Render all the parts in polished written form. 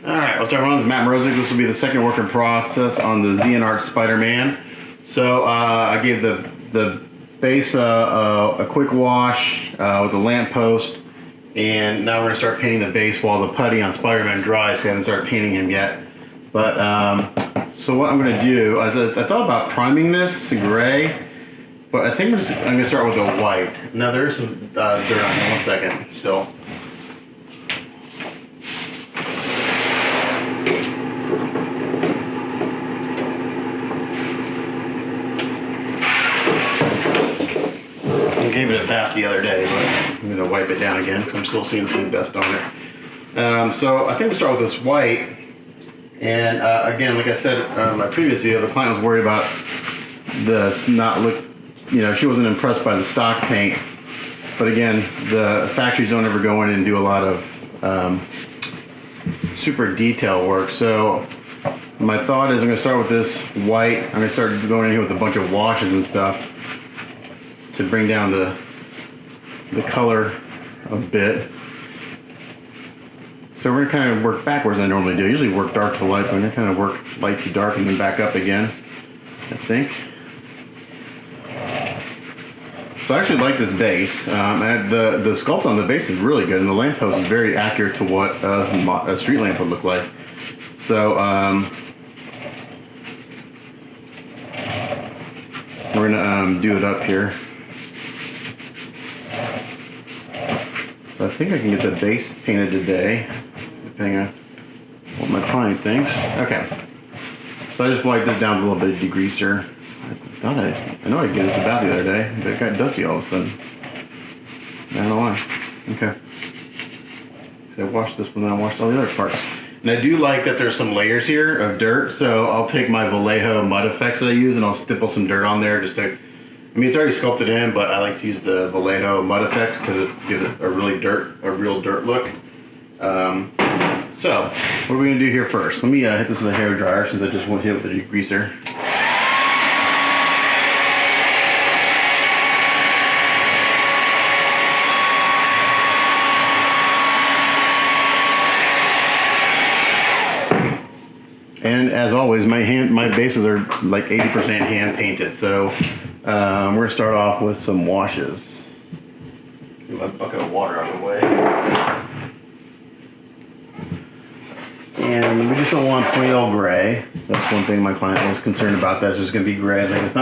Alright, what's up everyone? It's Matt Mrozik. This will be the second work in process on the Xionart Spiderman. So I gave the base a quick wash with a lamp post, and now we're going to start painting the base while the putty on Spiderman dries. So I haven't started painting him yet. But so what I'm going to do, I thought about priming this gray, but I think I'm going to start with a white. Now there is some dirt on here. 1 second still. I gave it a bath the other day, but I'm going to wipe it down again because I'm still seeing some dust on it. So I think we'll start with this white. And again, like I said in my previous video, the client was worried about this not look, she wasn't impressed by the stock paint. But again, the factories don't ever go in and do a lot of super detail work. So my thought is I'm going to start with this white. I'm going to start going in here with a bunch of washes and stuff to bring down the color a bit. So we're going to kind of work backwards than I normally do. I usually work dark to light, but I'm going to kind of work light to dark and then back up again, I think. So I actually like this base. And the sculpt on the base is really good, and the lamp post is very accurate to what a street lamp would look like. So we're going to do it up here. So I think I can get the base painted today, depending on what my client thinks. Okay. So I just wiped this down with a little bit of degreaser. I know I did this about the other day, but it got dusty all of a sudden. I don't know why. Okay. So I washed this one, then I washed all the other parts. And I do like that there's some layers here of dirt, so I'll take my Vallejo mud effects that I use and I'll stipple some dirt on there just to, it's already sculpted in, but I like to use the Vallejo mud effect because it gives it a real dirt look. So, what are we going to do here first? Let me hit this with a hair dryer since I just went hit with a degreaser. And as always, my bases are like 80% hand painted, so we're going to start off with some washes. Get my bucket of water out of the way. And we just don't want plain old gray. That's one thing my client was concerned about. That's just going to be gray. Like, it's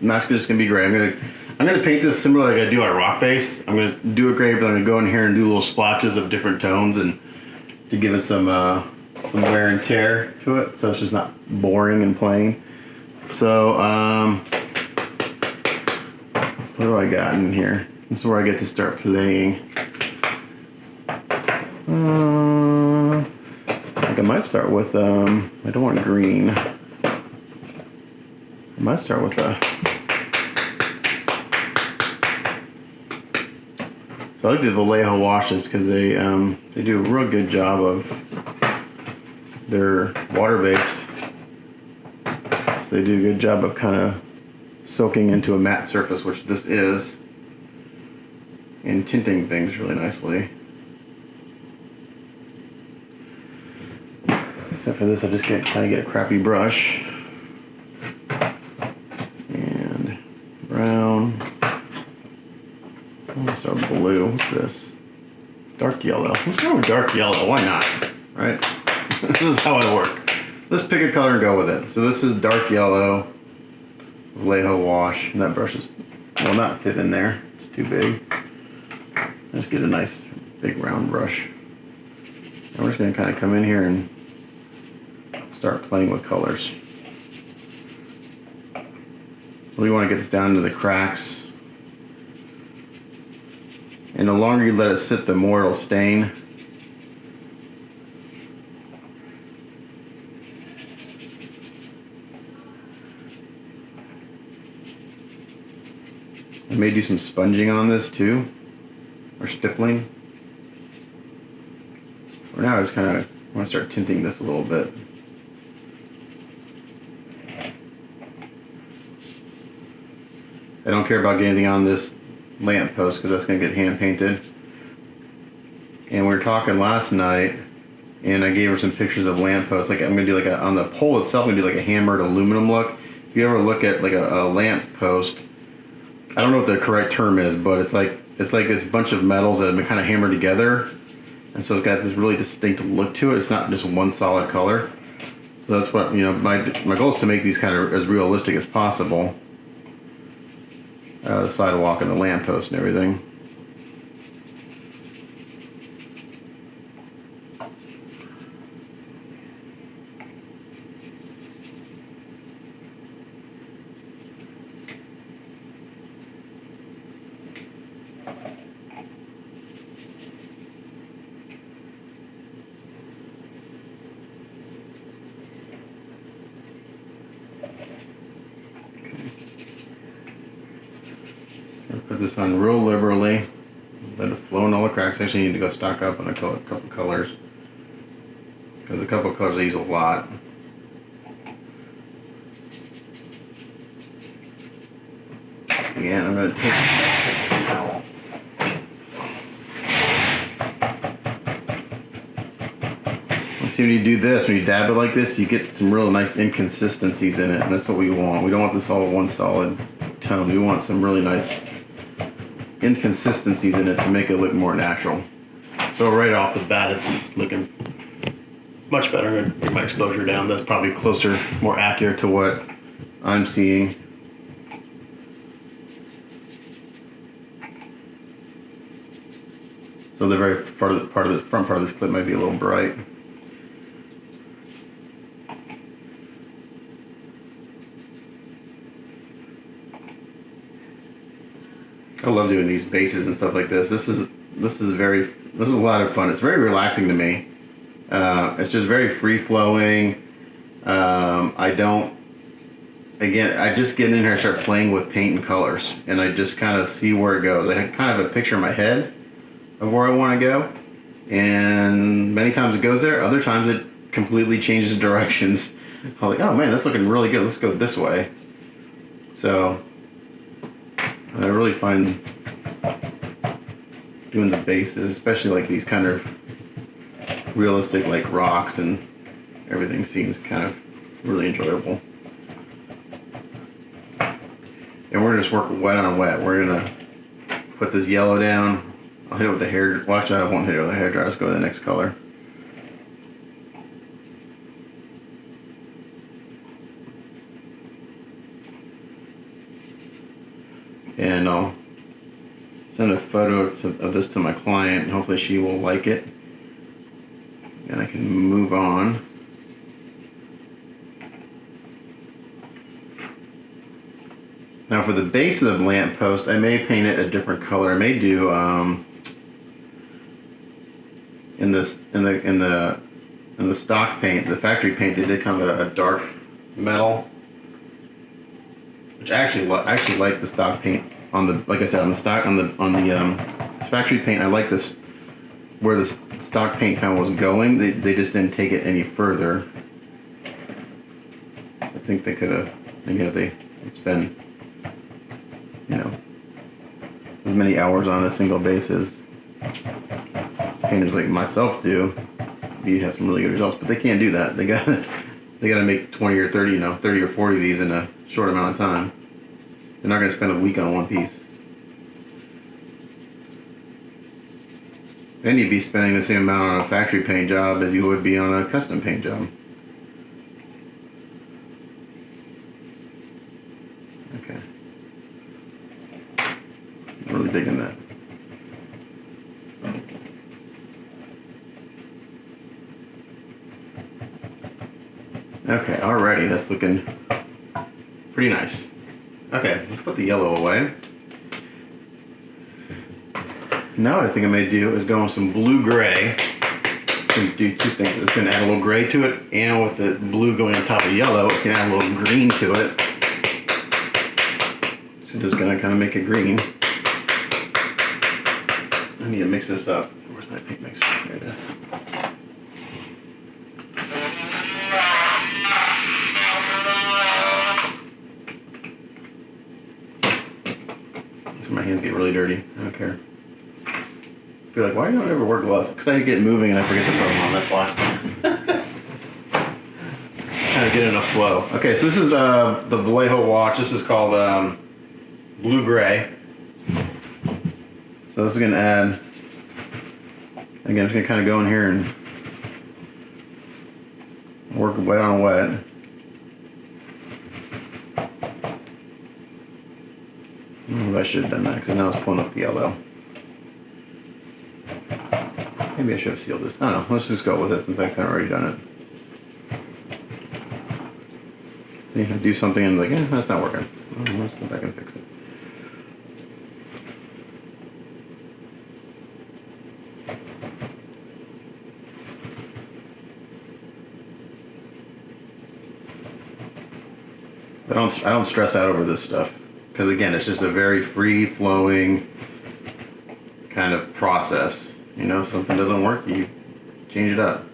not just going to be gray. I'm going to paint this similar like I do on a rock base. I'm going to do it gray, but I'm going to go in here and do little splotches of different tones and to give it some wear and tear to it, so it's just not boring and plain. So what do I got in here? This is where I get to start playing. I think I might start with I don't want green. I might start with so I like the Vallejo Washes because they do a real good job of, they're water-based, so they do a good job of kind of soaking into a matte surface, which this is, and tinting things really nicely. Except for this, I just kind of get a crappy brush. And brown. I'm gonna start with blue. What's this? Dark yellow. Let's start with dark yellow. Why not? Right? This is how I work. Let's pick a color and go with it. So this is dark yellow, Vallejo Wash, and that brush is, will not fit in there. It's too big. Let's get a nice big round brush. And we're just going to kind of come in here and start playing with colors. We want to get this down to the cracks. And the longer you let it sit, the more it'll stain. I may do some sponging on this too, or stippling. For now, I just kind of want to start tinting this a little bit. I don't care about getting anything on this lamp post because that's going to get hand painted. And we were talking last night and I gave her some pictures of lampposts. Like I'm gonna do like on the pole itself, I'm gonna do like a hammered aluminum look. If you ever look at like a lamppost, I don't know what the correct term is, but it's like this bunch of metals that have been kind of hammered together, and so it's got this really distinct look to it. It's not just one solid color. So that's what, you know, my goal is to make these kind of as realistic as possible. The sidewalk and the lamppost and everything. Put this on real liberally. Let it flow in all the cracks. Actually, need to go stock up on a couple colors, because a couple of colors I use a lot. Again, I'm going to take a towel. See, when you do this, when you dab it like this, you get some real nice inconsistencies in it, and that's what we want. We don't want this all one solid tone. We want some really nice inconsistencies in it to make it look more natural. So right off the bat, it's looking much better. I'm going to bring my exposure down. That's probably closer, more accurate to what I'm seeing. So the very front part of this clip might be a little bright. I love doing these bases and stuff like this. This is a lot of fun. It's very relaxing to me. It's just very free flowing. I just get in here and start playing with paint and colors, and I just kind of see where it goes. I have kind of a picture in my head of where I want to go, and many times it goes there. Other times it completely changes directions. I'm like, oh man, that's looking really good. Let's go this way. So I really find doing the bases, especially like these kind of realistic like rocks and everything, seems kind of really enjoyable. And we're gonna just work wet on wet. We're gonna put this yellow down. I'll hit it with the hair. Watch, I won't hit it with the hair dryer. Let's go to the next color. And I'll send a photo of this to my client, and hopefully she will like it. And I can move on. Now for the base of the lamp post, I may paint it a different color. I may do in the stock paint, the factory paint, they did kind of a dark metal. Which I actually like the stock paint on the, like I said, on the factory paint. I like this where the stock paint kind of was going. They just didn't take it any further. I think they could have. Again, if they spend, you know, as many hours on a single base as painters like myself do, you'd have some really good results. But they can't do that. They got to make 20 or 30, 30 or 40 of these in a short amount of time. They're not going to spend a week on one piece. And you'd be spending the same amount on a factory paint job as you would be on a custom paint job. Okay. I'm really digging that. Okay, alrighty, that's looking pretty nice. Okay, let's put the yellow away. Now what I think I may do is go with some blue-gray. It's going to do two things. It's going to add a little gray to it, and with the blue going on top of yellow, it's going to add a little green to it. So just going to kind of make it green. I need to mix this up. Where's my paint mixer? There it is. My hands get really dirty. I don't care. be like, why don't I ever wear gloves? Because I get moving and I forget to put them on, that's why. Kind of get in a flow. Okay, so this is the Vallejo Wash. This is called Blue Gray. So this is going to add, again, I'm just going to kind of go in here and work wet on wet. I should have done that because now it's pulling up the yellow. Maybe I should have sealed this. I don't know. Let's just go with it since I've kind of already done it. Then you can do something and like, that's not working. Let's go back and fix it. I don't stress out over this stuff because again, it's just a very free-flowing kind of process. You know, if something doesn't work, you change it up.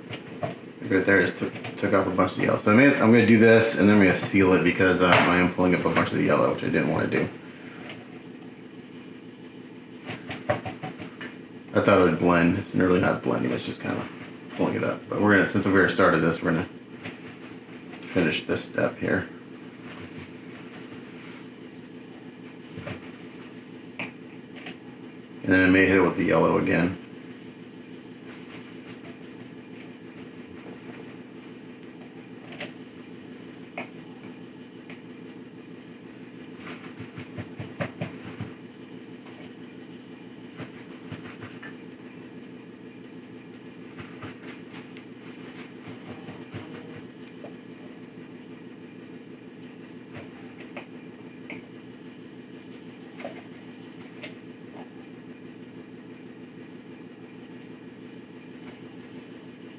Right there, just took off a bunch of the yellow. So I'm going to do this, and then I'm going to seal it because I am pulling up a bunch of the yellow, which I didn't want to do. I thought it would blend. It's really not blending. It's just kind of pulling it up. But we're going to, since the very start of this, we're going to finish this step here. And then I may hit it with the yellow again.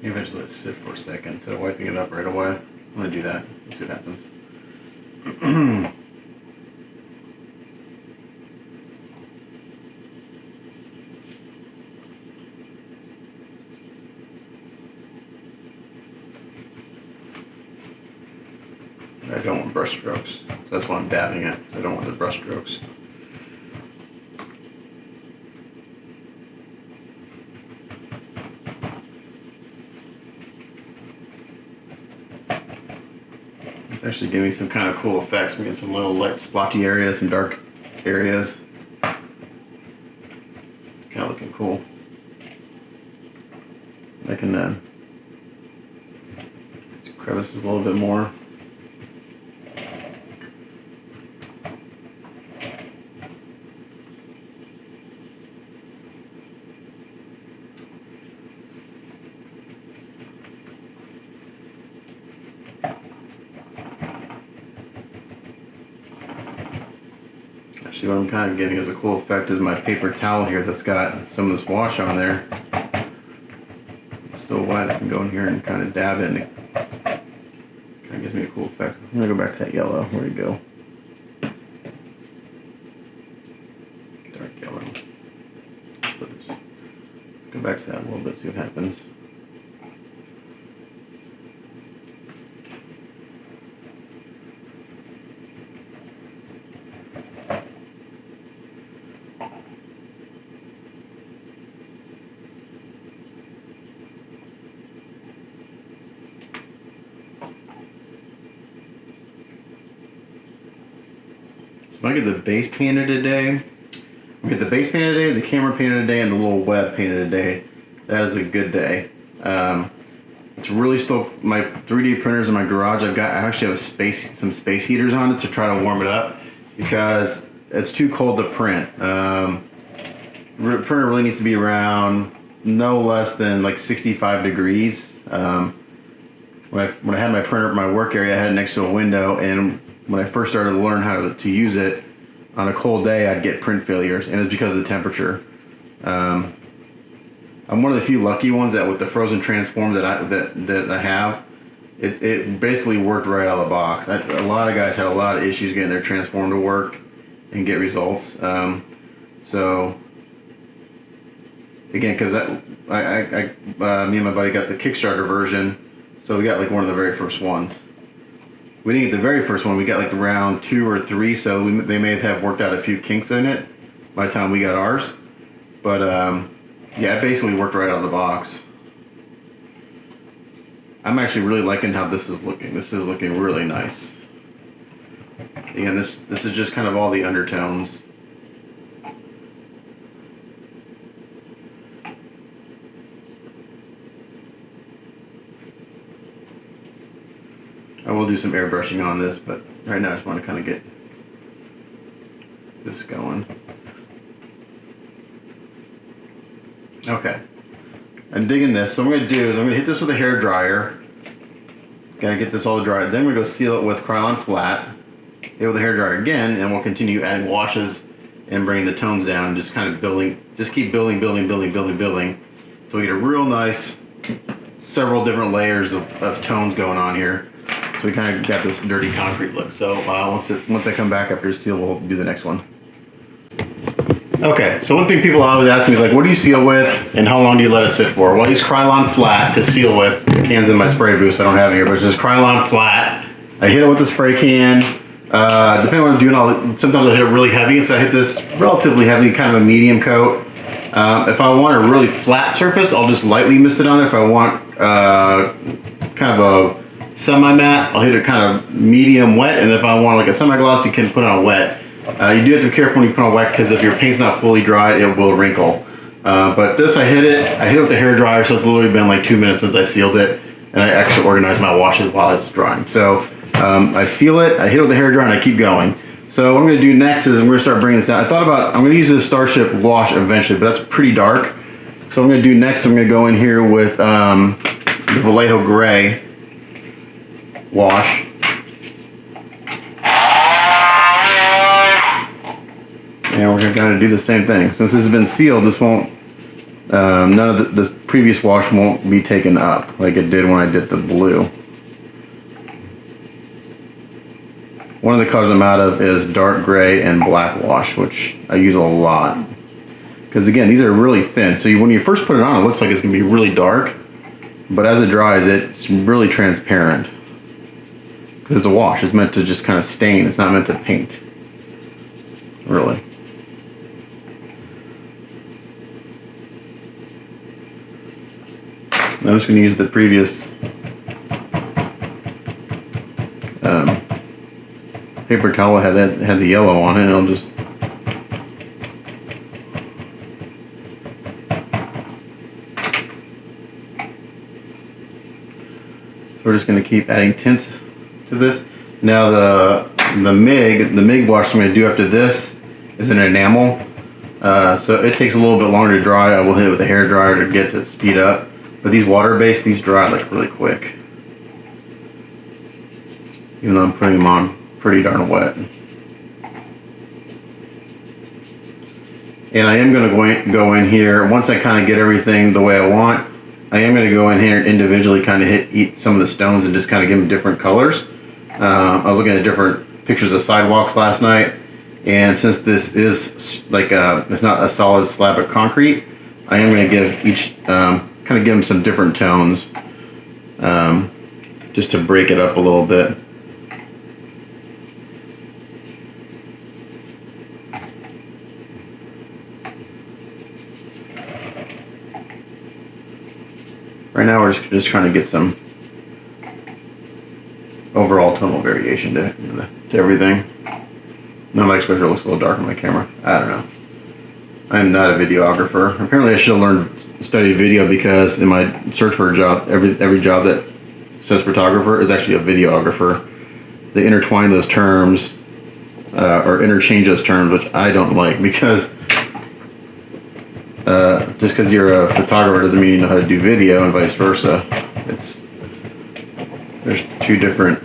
Maybe I just let it sit for a second instead of wiping it up right away. I'm going to do that. Let's see what happens. I don't want brush strokes. So that's why I'm dabbing it. I don't want the brush strokes. It's actually giving some kind of cool effects. We get some little light splotchy areas, some dark areas. Kind of looking cool. I can crevices a little bit more. Actually, what I'm kind of getting as a cool effect is my paper towel here that's got some of this wash on there. It's still wet. I can go in here and kind of dab it, and it kind of gives me a cool effect. I'm going to go back to that yellow. Where you go? Dark yellow. Let's go back to that a little bit, see what happens. So I get the base painted today. I get the base painted today, the camera painted today, and the little web painted today. That is a good day. It's really still, my 3D printers in my garage, I actually have some space heaters on it to try to warm it up because it's too cold to print. The printer really needs to be around no less than like 65 degrees. When I had my printer at my work area, I had it next to a window, and when I first started to learn how to use it, on a cold day I'd get print failures, and it's because of the temperature. I'm one of the few lucky ones that with the frozen transform that I have, it basically worked right out of the box. A lot of guys had a lot of issues getting their transform to work and get results. So again, because me and my buddy got the Kickstarter version, so we got like one of the very first ones. We didn't get the very first one. We got like round 2 or 3, so they may have worked out a few kinks in it by the time we got ours. But Yeah, it basically worked right out of the box. I'm actually really liking how this is looking. This is looking really nice. Again, this is just kind of all the undertones. I will do some airbrushing on this, but right now I just want to kind of get this going. Okay, I'm digging this. So what I'm going to do is I'm going to hit this with a hair dryer. Gotta get this all dry. Then we're going to seal it with Krylon flat. Hit with a hair dryer again, and we'll continue adding washes and bringing the tones down and just kind of building. Just keep building until we get a real nice, several different layers of tones going on here. So we kind of got this dirty concrete look. So once I come back after seal, we'll do the next one. Okay, so one thing people always ask me is like, what do you seal with and how long do you let it sit for? Well, I use Krylon flat to seal with. The can's in my spray booth, so I don't have it here, but it's just Krylon flat. I hit it with the spray can. Depending on what I'm doing, sometimes I hit it really heavy, so I hit this relatively heavy, kind of a medium coat. If I want a really flat surface, I'll just lightly mist it on there. If I want kind of a semi-matte, I'll hit it kind of medium wet, and if I want like a semi-gloss, you can put on a wet. You do have to be careful when you put on wet, because if your paint's not fully dry, it will wrinkle. But this, I hit it with the hair dryer, so it's literally been like 2 minutes since I sealed it, and I extra organize my washes while it's drying. So I seal it, I hit it with the hair dryer, and I keep going. So what I'm going to do next is I'm going to start bringing this down. I'm going to use this Starship Wash eventually, but that's pretty dark. So what I'm going to do next, I'm going to go in here with the Vallejo Gray wash. And we're going to do the same thing. Since this has been sealed, this won't, none of the previous wash won't be taken up like it did when I did the blue. One of the colors I'm out of is dark gray and black wash, which I use a lot. Because again, these are really thin. So when you first put it on, it looks like it's going to be really dark. But as it dries, it's really transparent. Because it's a wash. It's meant to just kind of stain. It's not meant to paint. Really. I'm just going to use the previous paper towel had the yellow on it, and I'll just so we're just going to keep adding tints to this. Now the MIG wash I'm going to do after this is an enamel, so it takes a little bit longer to dry. I will hit it with a hair dryer to get to speed up. But these water-based, these dry like really quick. Even though I'm putting them on pretty darn wet. And I am going to go in here, once I kind of get everything the way I want, I am going to go in here and individually kind of hit some of the stones and just kind of give them different colors. I was looking at different pictures of sidewalks last night, and since this is like it's not a solid slab of concrete, I am going to give each kind of give them some different tones, just to break it up a little bit. Right now we're just trying to get some overall tonal variation to everything. No, my exposure looks a little dark on my camera. I don't know. I'm not a videographer. Apparently I should have studied video, because in my search for a job, every job that says photographer is actually a videographer. They intertwine those terms, or interchange those terms, which I don't like, because just because you're a photographer doesn't mean you know how to do video, and vice versa. There's two different.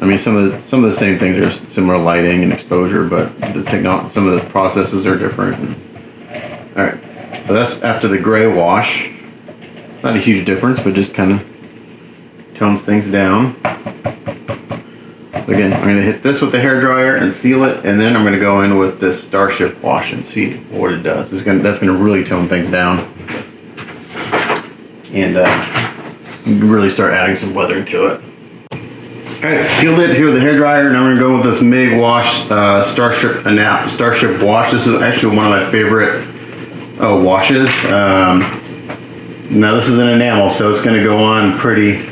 I mean, some of the same things are similar, lighting and exposure, but some of the processes are different. All right, so that's after the gray wash. Not a huge difference, but just kind of tones things down. So again, I'm going to hit this with the hair dryer and seal it, and then I'm going to go in with this Starship Wash and see what it does. That's going to really tone things down, and really start adding some weathering to it. Alright, sealed it here with the hair dryer. Now I'm going to go with this MIG Wash Starship Wash. This is actually one of my favorite washes. Now this is an enamel, so it's going to go on pretty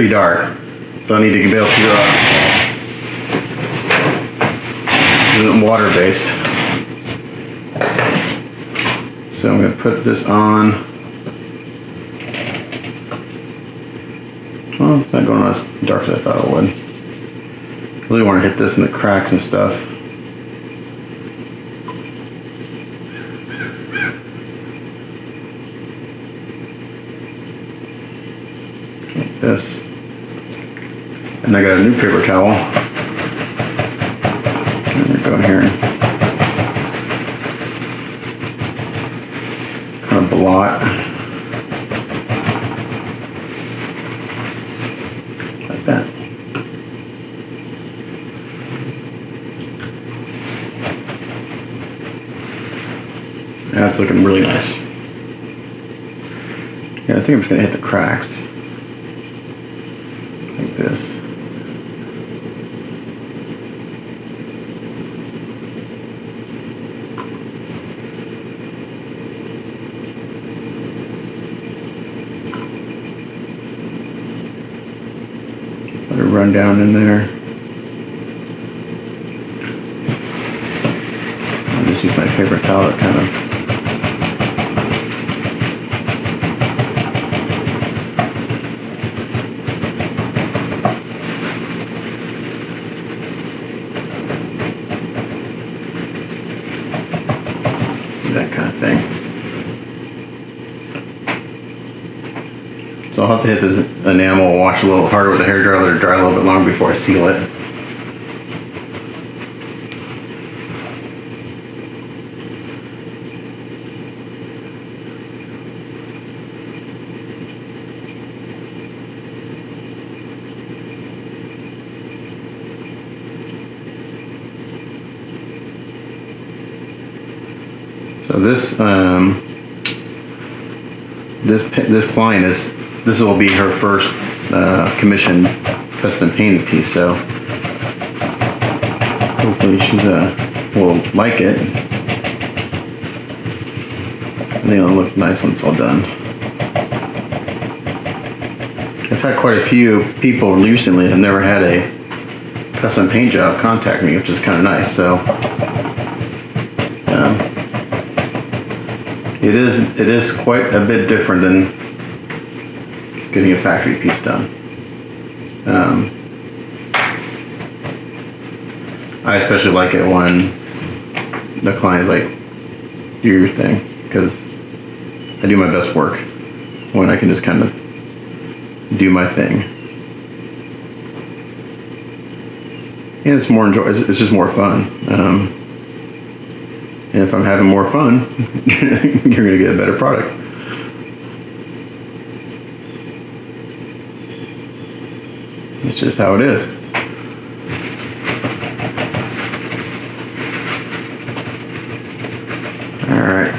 dark. So I need to be able to. This isn't water based, so I'm going to put this on. Well, it's not going on as dark as I thought it would. I really want to hit this in the cracks and stuff. Like this. And I got a new paper towel. I'm going to go in here and kind of blot. Like that. That's looking really nice. Yeah, I think I'm just going to hit the cracks. Like this. Let it run down in there. I'll just use my paper towel to kind of that kind of thing. So I'll have to hit this enamel wash a little harder with the hairdryer, let it dry a little bit longer before I seal it. So this client this will be her first commissioned custom painted piece. So hopefully she's will like it. I think it'll look nice when it's all done. I've had quite a few people recently that have never had a custom paint job contact me, which is kind of nice. So. It is quite a bit different than getting a factory piece done. I especially like it when the client is like, do your thing, because I do my best work when I can just kind of do my thing. And it's more it's just more fun. And if I'm having more fun, you're going to get a better product. It's just how it is. Alright.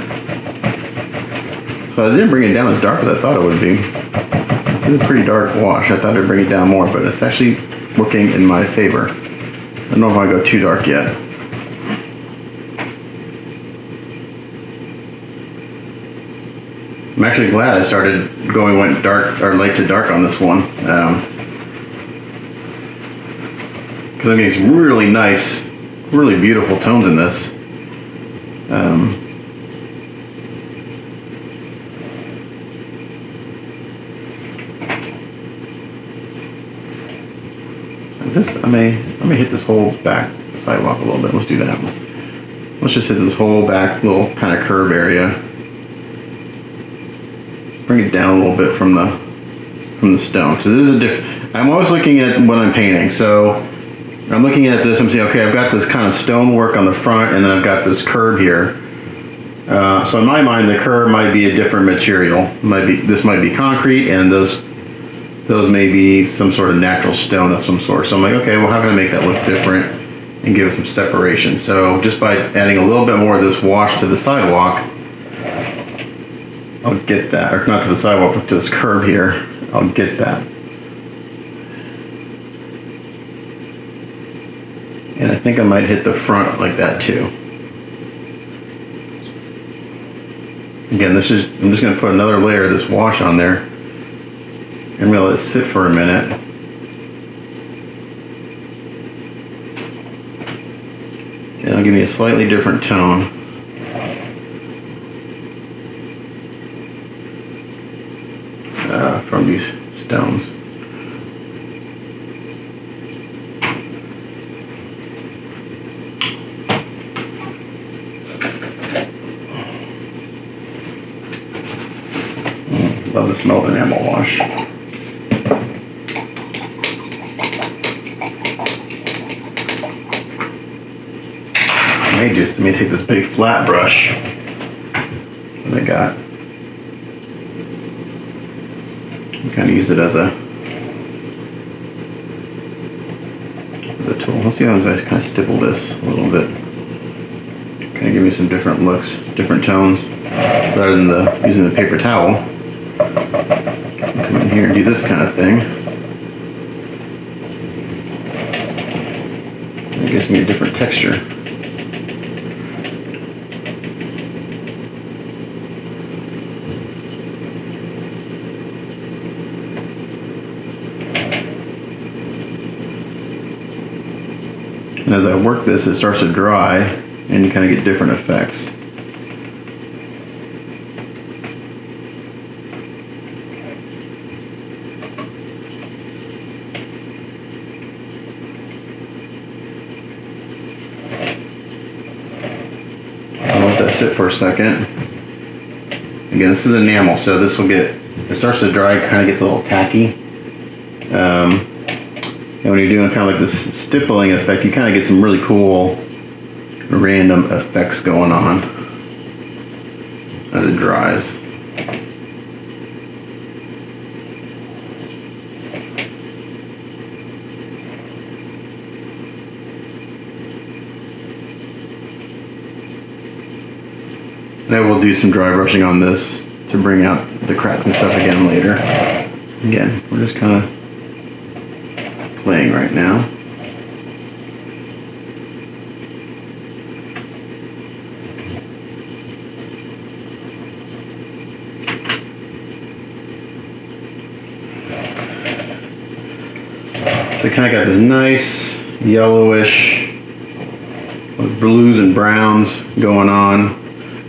So I didn't bring it down as dark as I thought it would be. This is a pretty dark wash. I thought I'd bring it down more, but it's actually working in my favor. I don't know if I go too dark yet. I'm actually glad I went dark or light to dark on this one, because I'm getting some really nice, really beautiful tones in this. I may hit this whole back sidewalk a little bit. Let's do that. Let's just hit this whole back little kind of curve area. Bring it down a little bit from the stone. So this is a different. I'm always looking at what I'm painting. So I'm looking at this. I'm saying, okay, I've got this kind of stone work on the front, and then I've got this curve here. So in my mind, the curve might be a different material. This might be concrete, and those may be some sort of natural stone of some sort. So I'm like, okay, well, how can I make that look different and give it some separation? So just by adding a little bit more of this wash to the sidewalk, I'll get that, or not to the sidewalk, but to this curve here, I'll get that. And I think I might hit the front like that too. Again, I'm just going to put another layer of this wash on there. I'm going to let it sit for a minute. And it'll give me a slightly different tone. From these stones. Love the smell of enamel wash. Let me take this big flat brush that I got. Kind of use it as a tool. Let's see how I kind of stipple this a little bit. Kind of give me some different looks, different tones, rather than using the paper towel. Come in here and do this kind of thing. It gives me a different texture. And as I work this, it starts to dry, and you kind of get different effects. I'll let that sit for a second. Again, this is enamel, so this will it starts to dry, kind of gets a little tacky. And when you're doing kind of like this stippling effect, you kind of get some really cool random effects going on as it dries. Now we'll do some dry brushing on this to bring out the cracks and stuff again later. Again, we're just kind of playing right now. So kind of got this nice yellowish with blues and browns going on.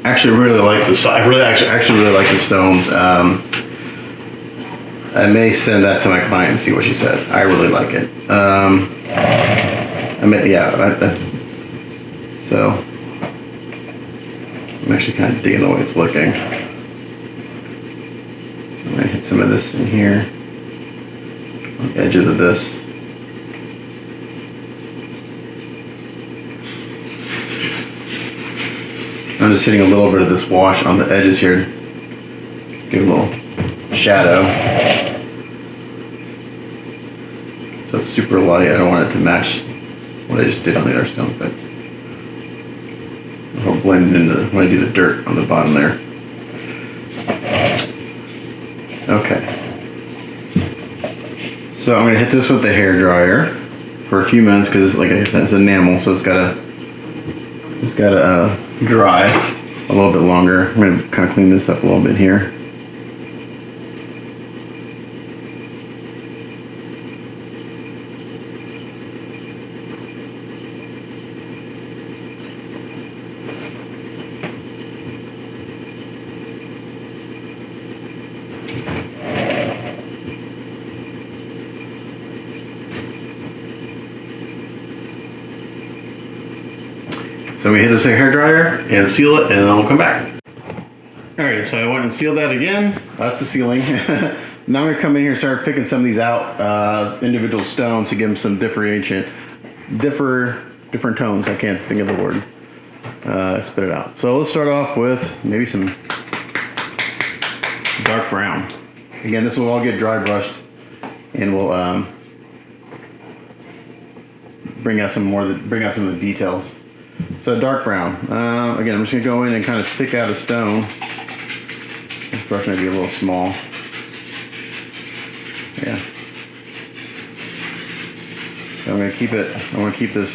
Actually, really like the actually really like the stones. I may send that to my client and see what she says. I really like it. So I'm actually kind of digging the way it's looking. I'm gonna hit some of this in here, on the edges of this. I'm just hitting a little bit of this wash on the edges here, give a little shadow. So it's super light. I don't want it to match what I just did on the other stone, but it'll blend into when I do the dirt on the bottom there. Okay. So I'm gonna hit this with the hair dryer for a few minutes because, like I said, it's enamel, so it's gotta dry a little bit longer. I'm gonna kind of clean this up a little bit here. So we hit this hair dryer and seal it, and then we'll come back. All right, so I went and sealed that again. That's the sealing. Now I'm gonna come in here and start picking some of these out, individual stones, to give them some different tones. I can't think of the word. Spit it out. So let's start off with maybe some dark brown. Again, this will all get dry brushed, and we'll bring out some of the details. So dark brown. Again, I'm just gonna go in and kind of pick out a stone. This brush may be a little small. Yeah. So I'm gonna keep this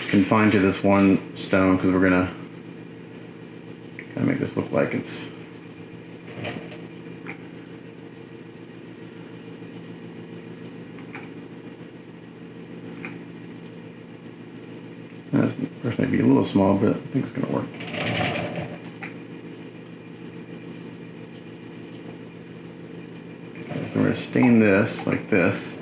confined to this one stone because we're gonna kind of make make this look like it's brush might be a little small, but I think it's going to work. Okay, so we're going to stain this like this.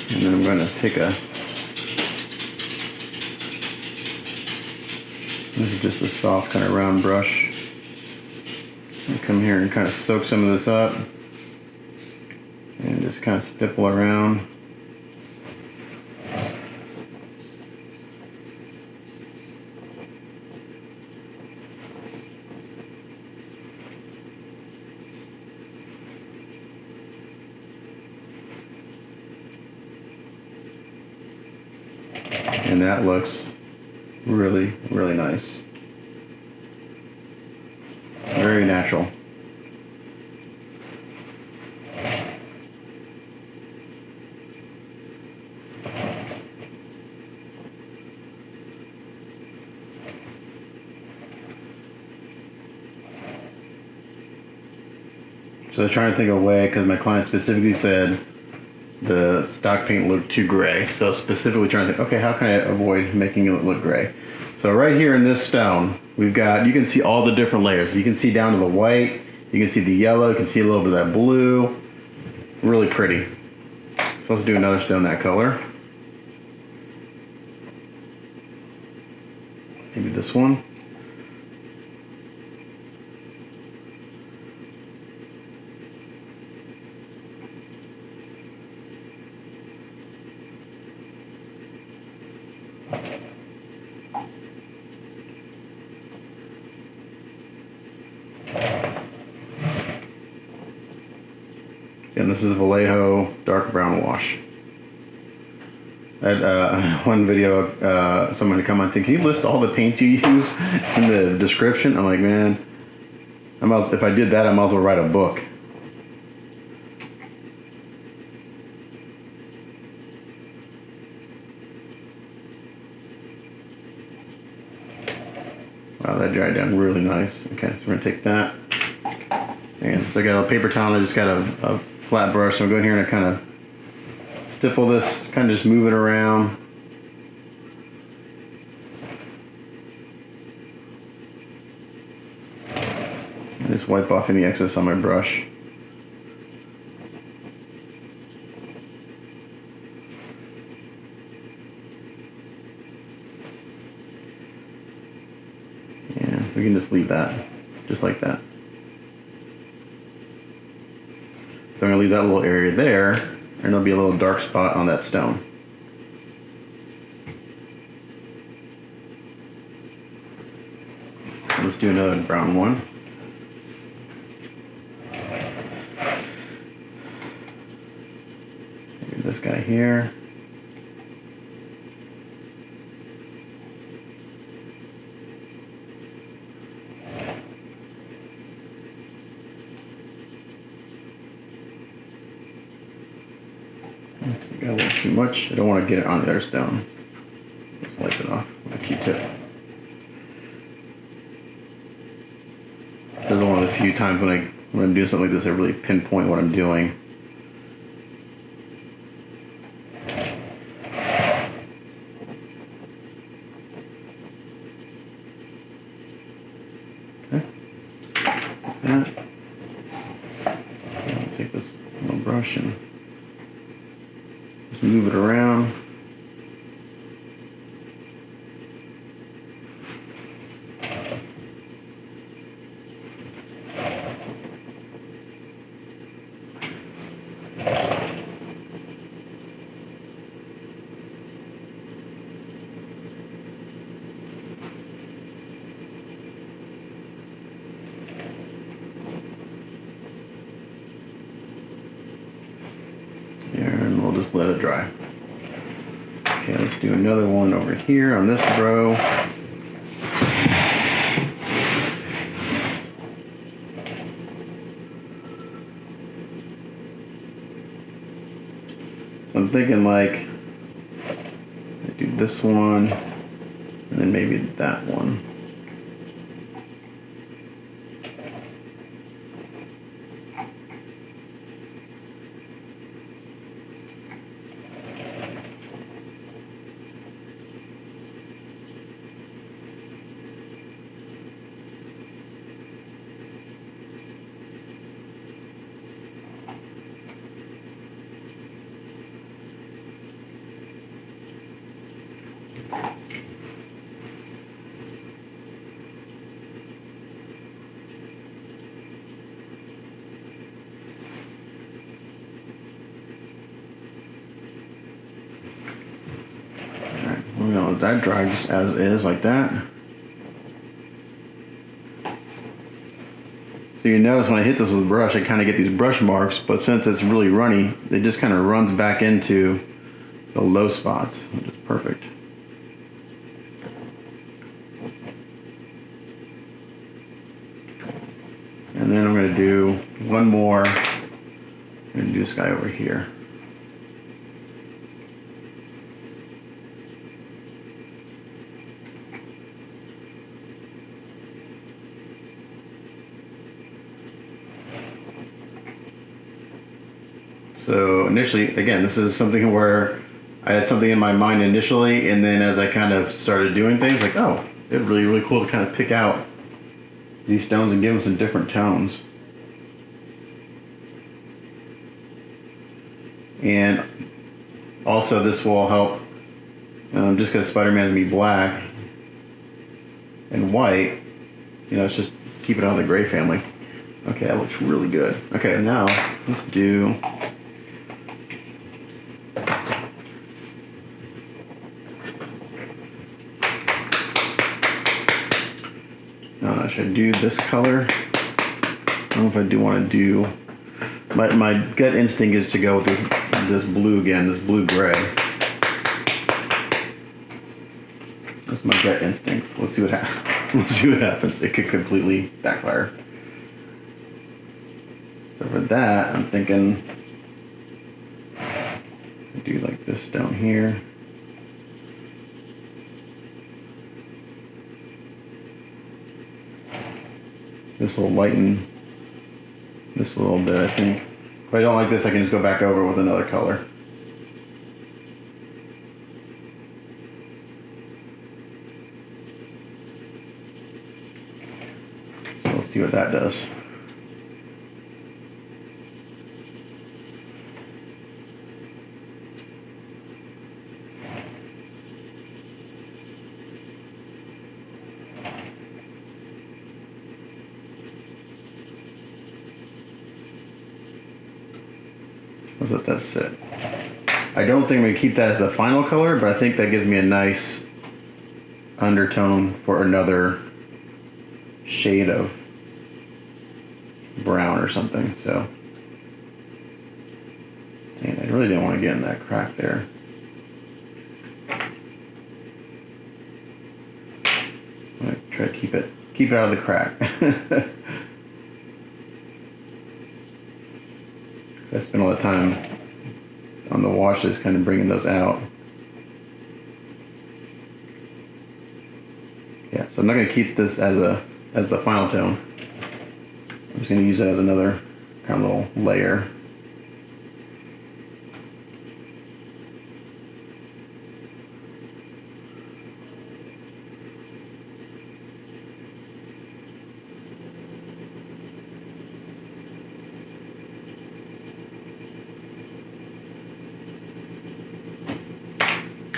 And then I'm going to take this is just a soft kind of round brush. And come here and kind of soak some of this up and just kind of stipple around. And that looks really, really nice. Very natural. So I was trying to think of a way, because my client specifically said the stock paint looked too gray. So specifically trying to think, okay, how can I avoid making it look gray? So right here in this stone, we've got, you can see all the different layers. You can see down to the white, you can see the yellow, you can see a little bit of that blue. Really pretty. So let's do another stone that color. Maybe this one. And this is a Vallejo dark brown wash. I had one video, someone to come on, can you list all the paints you use in the description? I'm like, man, if I did that, I might as well write a book. Wow, that dried down really nice. Okay, so we're gonna take that. And so I got a paper towel, I just got a flat brush, so I'm going here and I kind of stipple this, kind of just move it around. And just wipe off any excess on my brush. And we can just leave that, just like that. So I'm going to leave that little area there, and there'll be a little dark spot on that stone. Let's do another brown one. Maybe this guy here. Got a little too much. I don't want to get it on the other stone. Just wipe it off with a Q-tip. This is one of the few times when I'm doing something like this, I really pinpoint what I'm doing. Okay. Like that. I'll take this little brush and just move it around. And we'll just let it dry. Okay, let's do another one over here on this row. So I'm thinking like, I do this one, and then maybe that one. We're gonna let that dry just as is, like that. So you notice when I hit this with a brush, I kind of get these brush marks, but since it's really runny, it just kind of runs back into the low spots, which is perfect. And then I'm gonna do one more. I'm gonna do this guy over here. So initially, again, this is something where I had something in my mind initially, and then as I kind of started doing things, like, oh, it's really, really cool to kind of pick out these stones and give them some different tones. And also this will help, just because Spider-Man's gonna be black and white, you know, it's just keep it out of the gray family. Okay, that looks really good. Okay, now let's do, should I do this color? I don't know if I do want to do, my gut instinct is to go with this blue again, this blue-gray. That's my gut instinct. Let's see what happens. Let's see what happens. It could completely backfire. So for that, I'm thinking do like this down here. This will lighten this a little bit, I think. If I don't like this, I can just go back over with another color. So let's see what that does. Let's let that sit. I don't think I'm going to keep that as the final color, but I think that gives me a nice undertone for another shade of brown or something. So, dang, I really didn't want to get in that crack there. I'm going to try to keep it out of the crack. I spent a lot of time on the washes kind of bringing those out. Yeah, so I'm not going to keep this as the final tone. I'm just going to use it as another kind of little layer.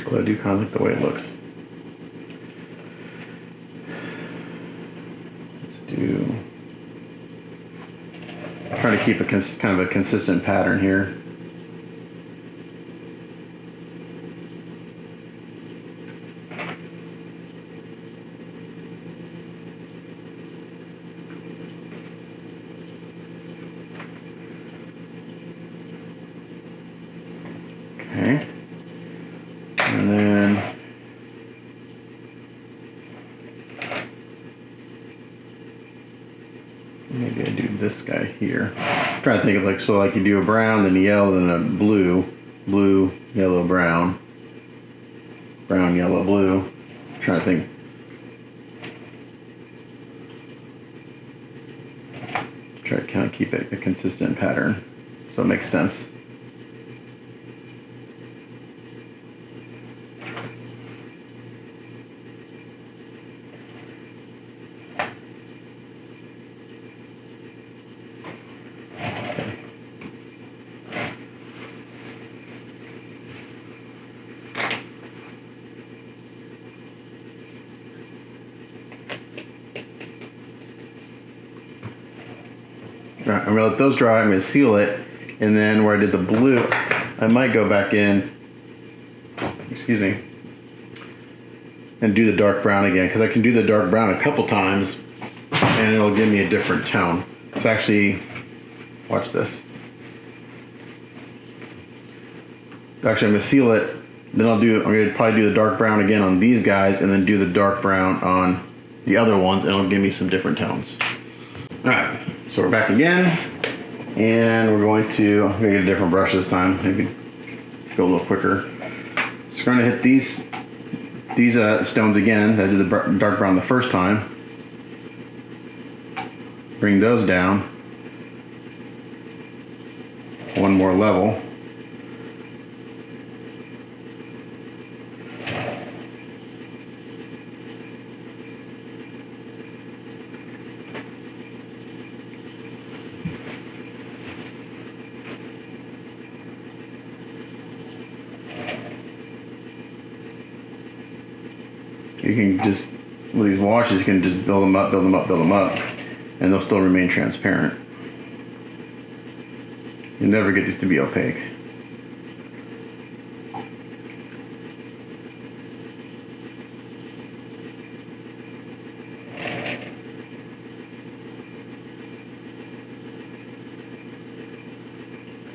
I do kind of like the way it looks. Let's do. Try to keep a kind of a consistent pattern here. Okay. And then maybe I do this guy here. I'm trying to think of like, so like you do a brown, then a yellow, then a blue, blue, yellow, brown, brown, yellow, blue. I'm trying to think. Try to kind of keep it a consistent pattern so it makes sense. Right, I'm gonna let those dry. I'm gonna seal it, and then where I did the blue, I might go back in, excuse me, and do the dark brown again, because I can do the dark brown a couple times and it'll give me a different tone. So actually, watch this. Actually, I'm gonna seal it, then I'm gonna probably do the dark brown again on these guys, and then do the dark brown on the other ones, and it'll give me some different tones. All right. So we're back again, and I'm gonna get a different brush this time, maybe go a little quicker. Just gonna hit these stones again. I did the dark brown the first time. Bring those down one more level. You can just, with these washes, you can just build them up, build them up, build them up, and they'll still remain transparent. You'll never get these to be opaque.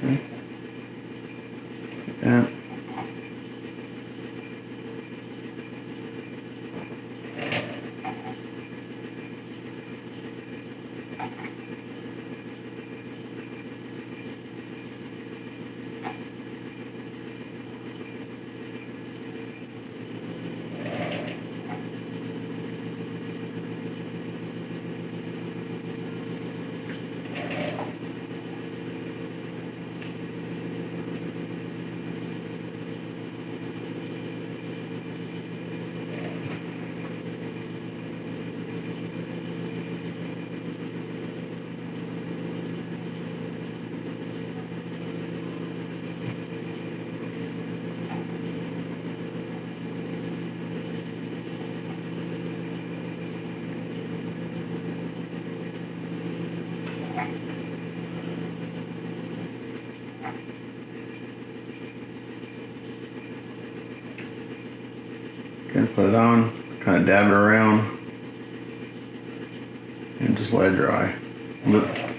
Okay. Like that. Gonna put it on, kind of dab it around, and just let it dry.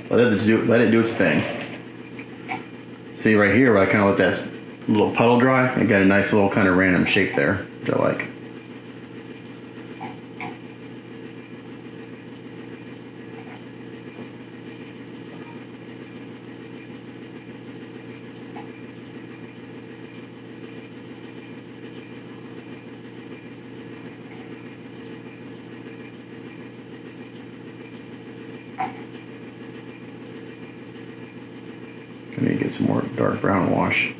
Let it do its thing. See right here where I kind of let that little puddle dry, I got a nice little kind of random shape there, which I like. I need to get some more dark brown wash.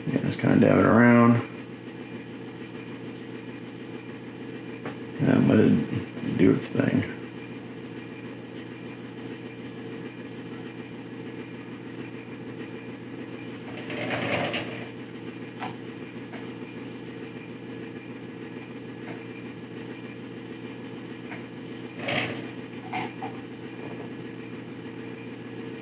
Yeah, just kind of dab it around. And let it do its thing.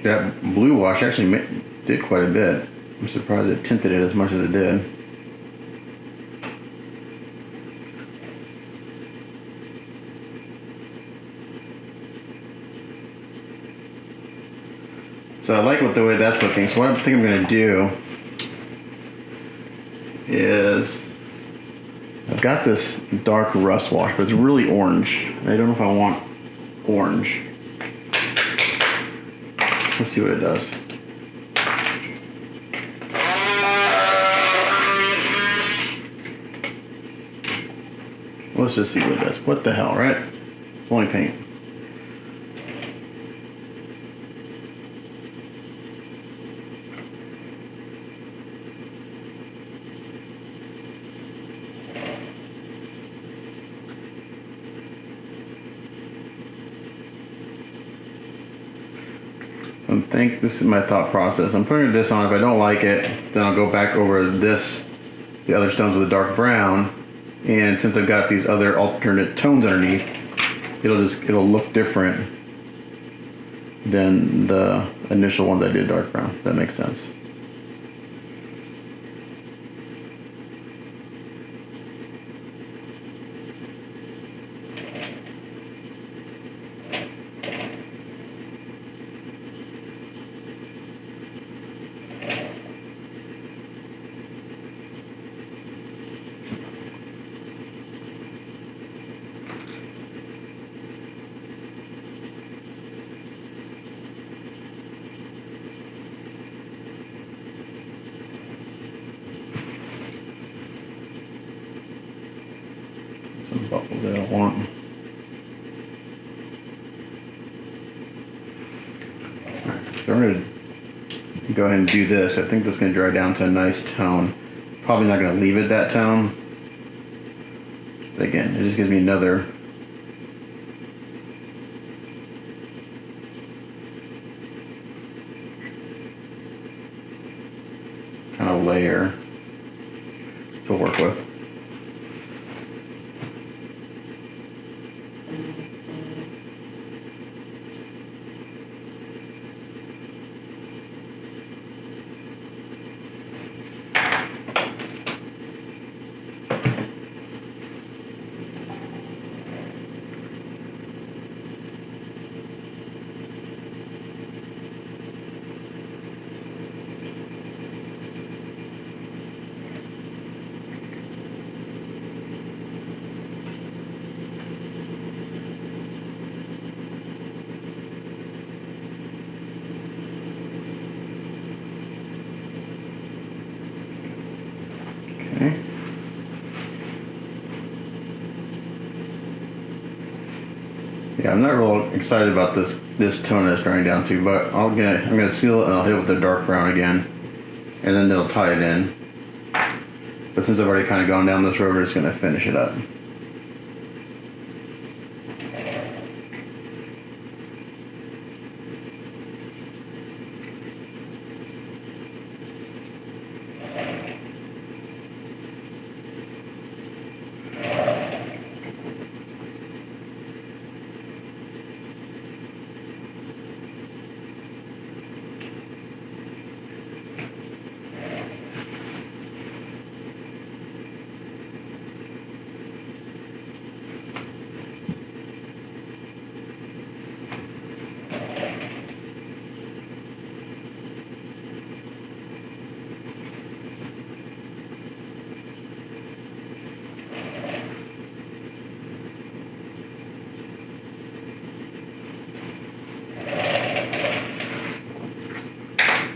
That blue wash actually did quite a bit. I'm surprised it tinted it as much as it did. So I like the way that's looking. So what I think I'm going to do is I've got this dark rust wash, but it's really orange. I don't know if I want orange. Let's see what it does. Let's just see what it does. What the hell, right? It's only paint. So I think this is my thought process. I'm putting this on. If I don't like it, then I'll go back over the other stones with a dark brown. And since I've got these other alternate tones underneath, it'll look different than the initial ones I did dark brown. If that makes sense. Some bubbles that I don't want. Alright, so I'm going to go ahead and do this. I think that's going to dry down to a nice tone. Probably not going to leave it that tone. But again, it just gives me another kind of layer to work with. Okay. Yeah, I'm not real excited about this tone that's drying down to, but I'm gonna seal it and I'll hit it with the dark brown again, and then it'll tie it in. But since I've already kind of gone down this road, we're just gonna finish it up.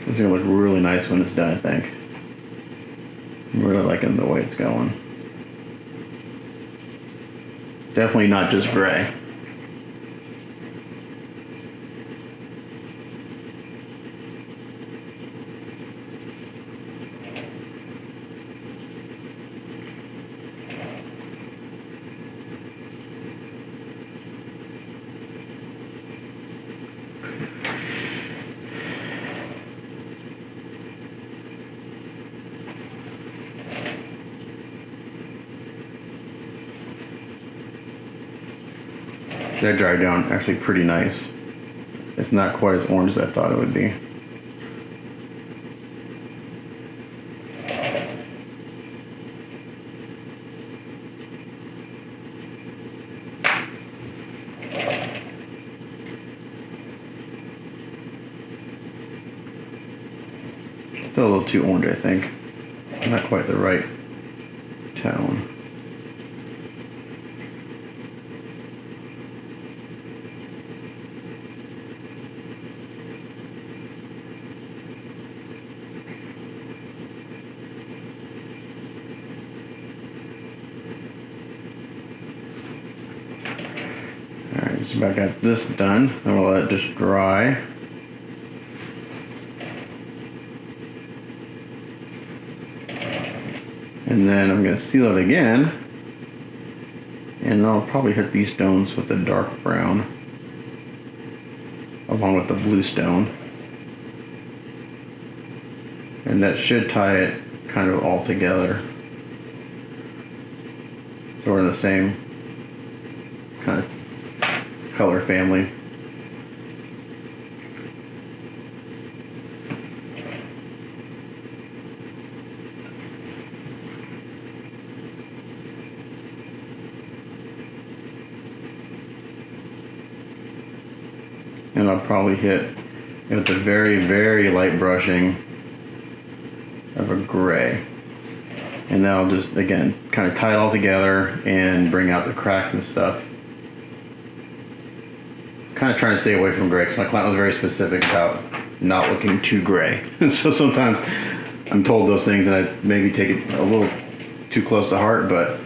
It's gonna look really nice when it's done, I think. I'm really liking the way it's going. Definitely not just gray. That dried down actually pretty nice. It's not quite as orange as I thought it would be. Still a little too orange, I think. Not quite the right tone. So I got this done. I'm gonna let it just dry. And then I'm gonna seal it again. And I'll probably hit these stones with the dark brown along with the blue stone. And that should tie it kind of all together. So we're in the same kind of color family. And I'll probably hit with a very, very light brushing of a gray. And then I'll just, again, kind of tie it all together and bring out the cracks and stuff. Kind of trying to stay away from gray because my client was very specific about not looking too gray. And so sometimes I'm told those things and I maybe take it a little too close to heart, but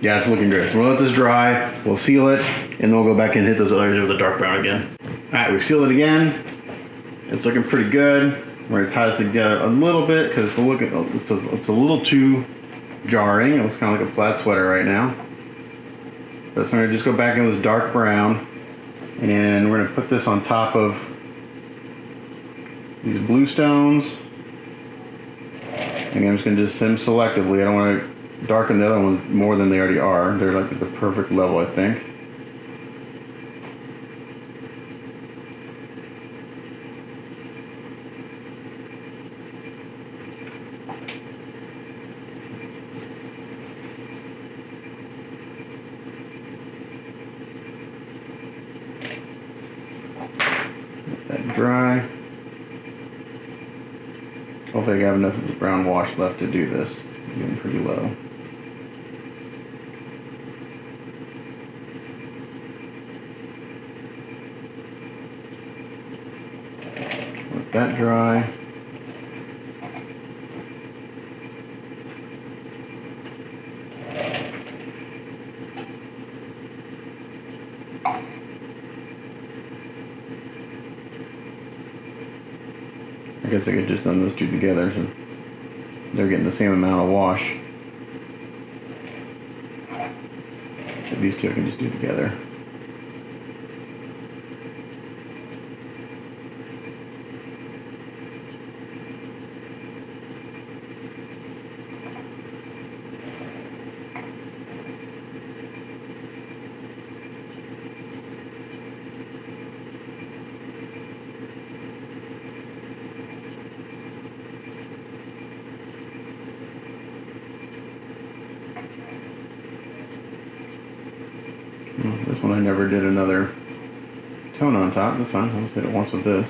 yeah, it's looking great. So we'll let this dry, we'll seal it, and then we'll go back and hit those others with the dark brown again. All right, we've sealed it again. It's looking pretty good. We're gonna tie this together a little bit because it's a little too jarring. It looks kind of like a plaid sweater right now. So I'm gonna just go back in with this dark brown, and we're gonna put this on top of these blue stones. And I'm just gonna hit them selectively. I don't want to darken the other ones more than they already are. They're like at the perfect level, I think. Let that dry. Hopefully I have enough of this brown wash left to do this. I'm getting pretty low. Let that dry. I guess I could just done those two together since they're getting the same amount of wash. So these two I can just do together. This one I never did another tone on top. This one, I'll just hit it once with this.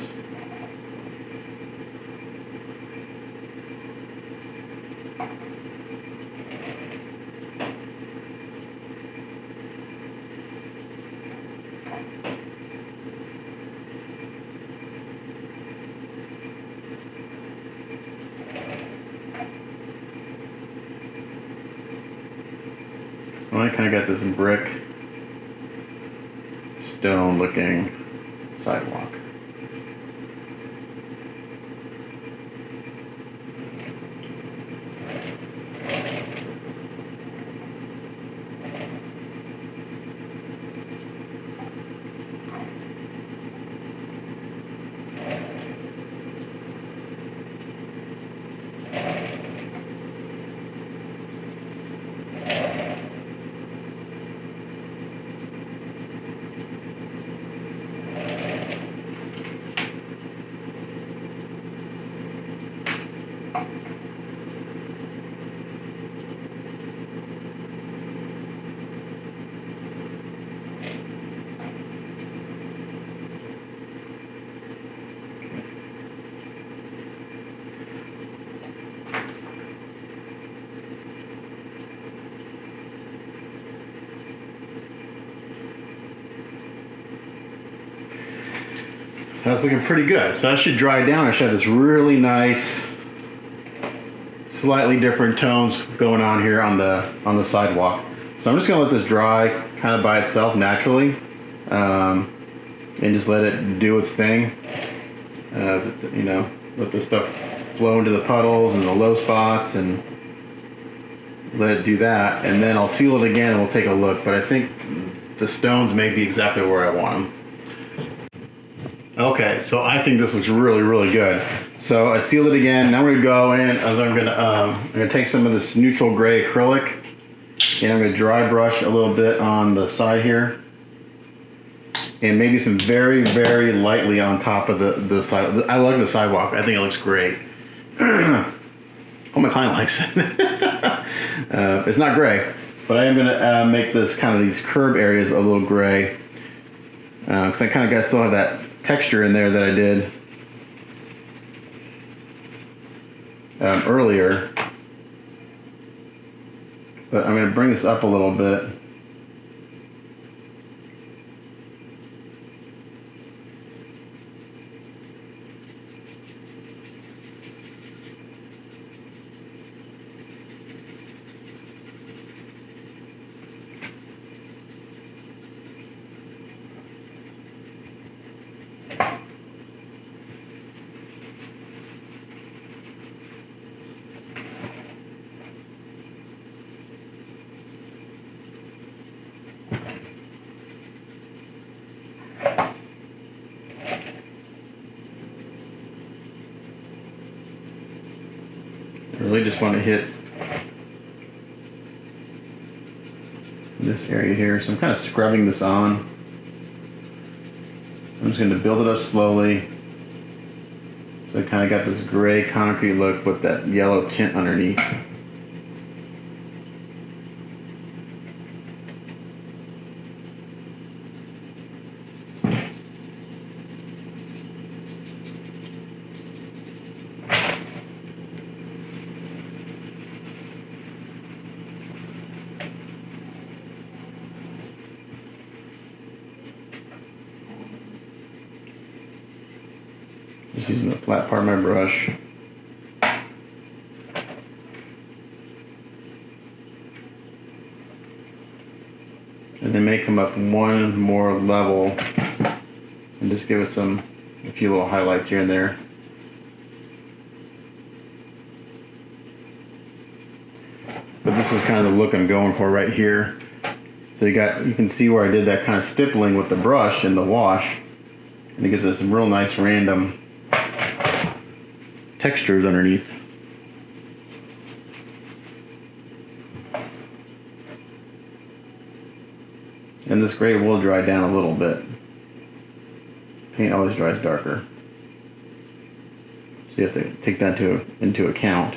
So I kind of got this brick stone looking sidewalk. That's looking pretty good. So that should dry down. I should have this really nice, slightly different tones going on here on the sidewalk. So I'm just gonna let this dry kind of by itself naturally, and just let it do its thing. You know, let the stuff flow into the puddles and the low spots, and let it do that. And then I'll seal it again and we'll take a look. But I think the stones may be exactly where I want them. Okay, so I think this looks really, really good. So I sealed it again. Now we're gonna go in as I'm gonna take some of this neutral gray acrylic, and I'm gonna dry brush a little bit on the side here, and maybe some very, very lightly on top of the side. I like the sidewalk. I think it looks great. Oh, my client likes it. It's not gray, but I am gonna make this kind of these curb areas a little gray, because I kind of got still have that texture in there that I did earlier. But I'm going to bring this up a little bit. I really just want to hit this area here, so I'm kind of scrubbing this on. I'm just going to build it up slowly. So I kind of got this gray concrete look with that yellow tint underneath. Just using the flat part of my brush. And then may come up one more level and just give it a few little highlights here and there. But this is kind of the look I'm going for right here. So you can see where I did that kind of stippling with the brush and the wash, and it gives us some real nice random textures underneath. And this gray will dry down a little bit. Paint always dries darker, so you have to take that into account.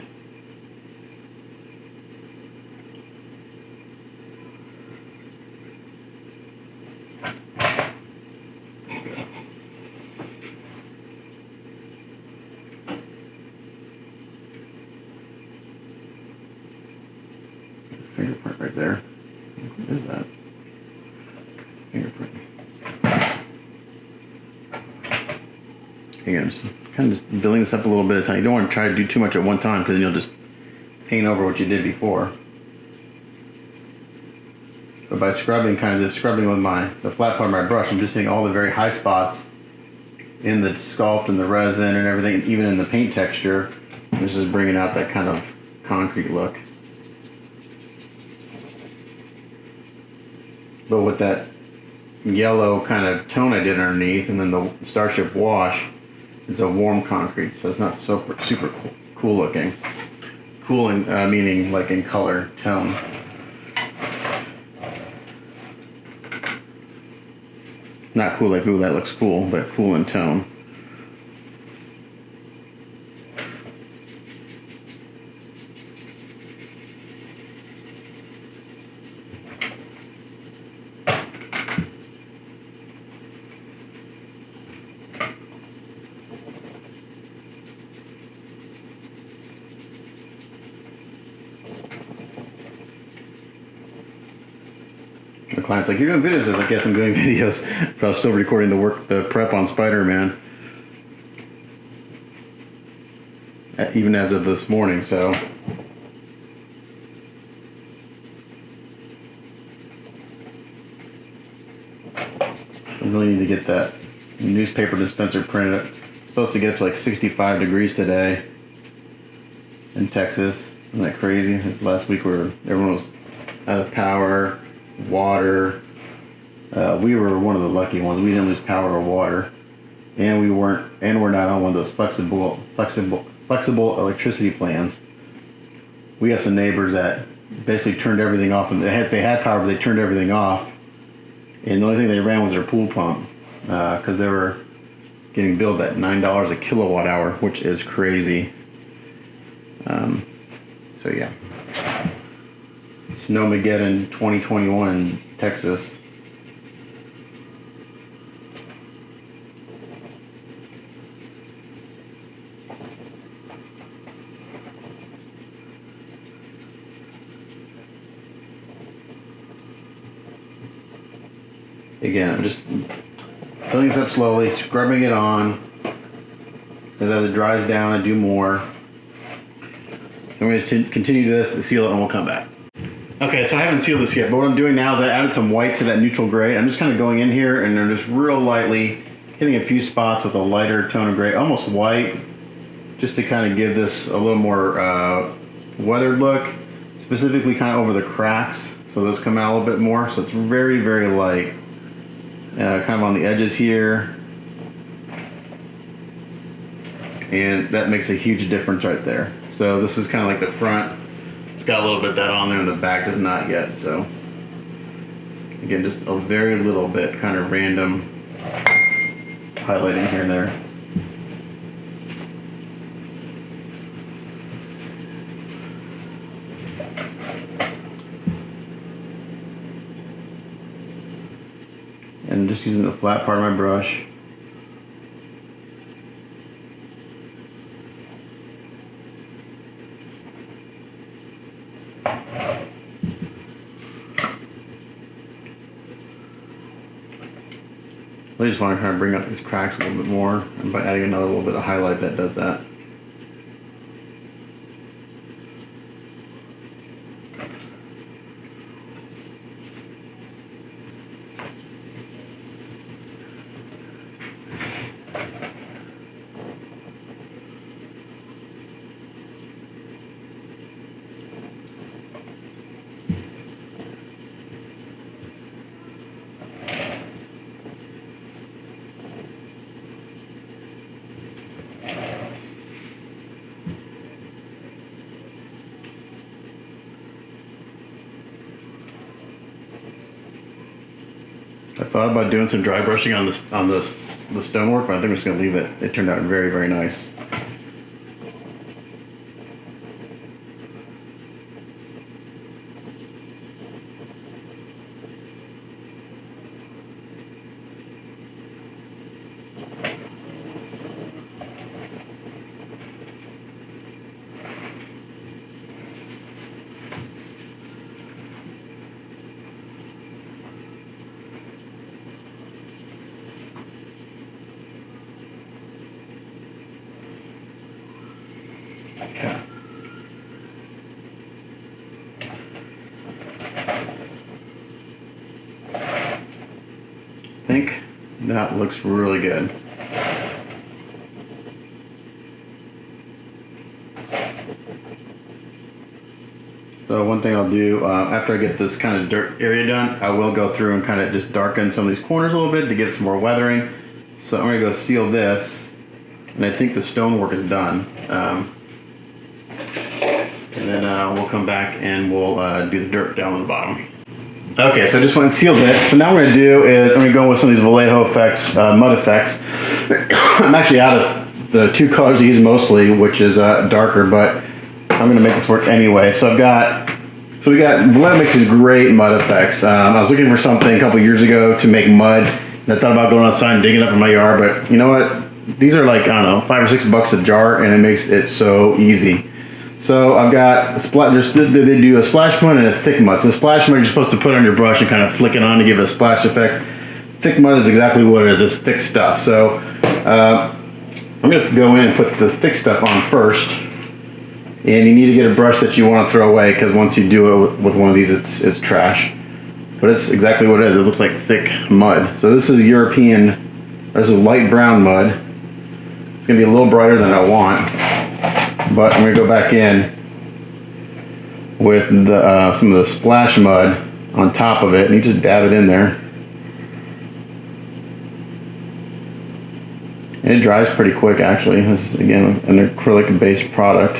Fingerprint right there. What is that? Fingerprint. Again, just kind of just building this up a little bit at a time. You don't want to try to do too much at one time, because then you'll just paint over what you did before. But by scrubbing, kind of just scrubbing with the flat part of my brush, I'm just hitting all the very high spots in the sculpt and the resin and everything, even in the paint texture. This is bringing out that kind of concrete look. But with that yellow kind of tone I did underneath, and then the Starship Wash, it's a warm concrete, so it's not super cool looking. Cool meaning like in color, tone. Not cool like, ooh, that looks cool, but cool in tone. The client's like, "You're doing videos?" I was like, "Yes, I'm doing videos." But I was still recording the prep on Spider-Man, even as of this morning. So I really need to get that newspaper dispenser printed. It's supposed to get up to like 65 degrees today in Texas. Isn't that crazy? Last week everyone was out of power, water. We were one of the lucky ones. We didn't lose power or water, and we're not on one of those flexible electricity plans. We have some neighbors that basically turned everything off, and they had power, but they turned everything off. And the only thing they ran was their pool pump, because they were getting billed at $9 a kilowatt hour, which is crazy. So yeah, Snowmageddon 2021 in Texas. Again, I'm just filling this up slowly, scrubbing it on. As it dries down, I do more. So I'm going to continue this, seal it, and we'll come back. Okay, so I haven't sealed this yet, but what I'm doing now is I added some white to that neutral gray. I'm just kind of going in here and I'm just real lightly hitting a few spots with a lighter tone of gray, almost white, just to kind of give this a little more weathered look, specifically kind of over the cracks, so those come out a little bit more. So it's very, very light. Kind of on the edges here, and that makes a huge difference right there. So this is kind of like the front, it's got a little bit of that on there, and the back does not yet. So again, just a very little bit, kind of random highlighting here and there. And just using the flat part of my brush. I just want to kind of bring up these cracks a little bit more, and by adding another little bit of highlight that does that. I thought about doing some dry brushing on the stonework, but I think I'm just going to leave it. It turned out very, very nice. Okay. I think that looks really good. So one thing I'll do after I get this kind of dirt area done, I will go through and kind of just darken some of these corners a little bit to get some more weathering. So I'm going to go seal this, and I think the stonework is done. And then we'll come back and we'll do the dirt down on the bottom. Okay, so I just went and sealed it. So now what I'm going to do is I'm going to go with some of these Vallejo effects, mud effects. I'm actually out of the two colors I use mostly, which is darker, but I'm going to make this work anyway. So Vallejo makes these great mud effects. I was looking for something a couple years ago to make mud, and I thought about going outside and digging up in my yard, but you know what? These are like, I don't know, $5 or $6 a jar, and it makes it so easy. So I've got they do a splash mud and a thick mud. So the splash mud you're supposed to put on your brush and kind of flick it on to give it a splash effect. Thick mud is exactly what it is. It's thick stuff. So I'm going to go in and put the thick stuff on first. And you need to get a brush that you want to throw away, because once you do it with one of these, it's trash. but it's exactly what it is. It looks like thick mud. So this is European, this is light brown mud. It's gonna be a little brighter than I want, but I'm gonna go back in with the, some of the splash mud on top of it, and you just dab it in there. And it dries pretty quick actually. This is again an acrylic based product.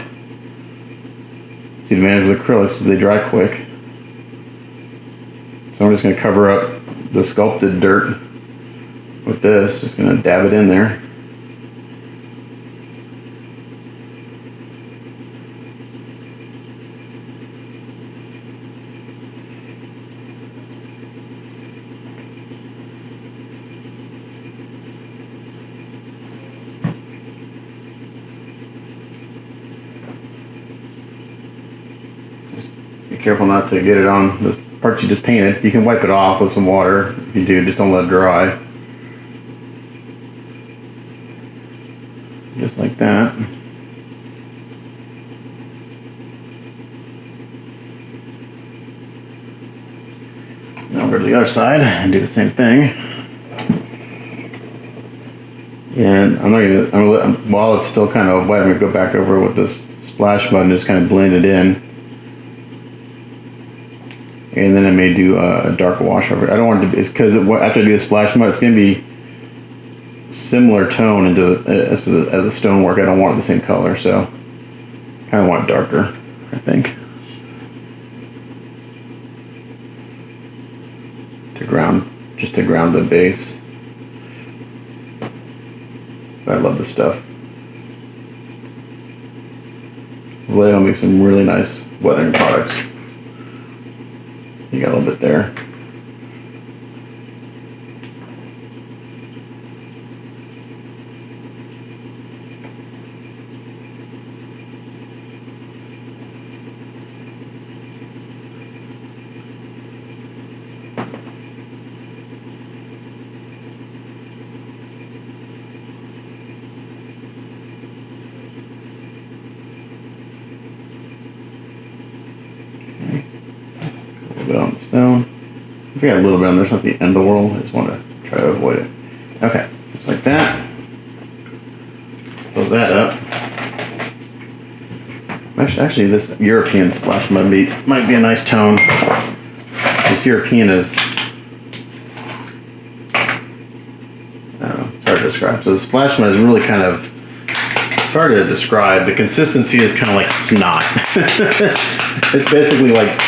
See, the advantage of acrylics is they dry quick. So I'm just going to cover up the sculpted dirt with this. Just going to dab it in there. Be careful not to get it on the parts you just painted. You can wipe it off with some water. If you do, just don't let it dry. Just like that. Now over to the other side and do the same thing. And I'm gonna let, while it's still kind of wet, I'm gonna go back over with this splash mud and just kind of blend it in. And then I may do a dark wash over it. I don't want it to be, it's because after I do the splash mud, it's going to be similar tone as the stonework. I don't want it the same color, so I kind of want it darker, I think. Just to ground the base. But I love this stuff. Vallejo makes some really nice weathering products. You got a little bit there. On the stone. If I got a little bit on there, it's not the end of the world. I just want to try to avoid it. Okay, just like that. Close that up. Actually, this European splash mud might be a nice tone. This European is, I don't know, it's hard to describe. So the splash mud is really kind of, it's hard to describe. The consistency is kind of like snot. It's basically like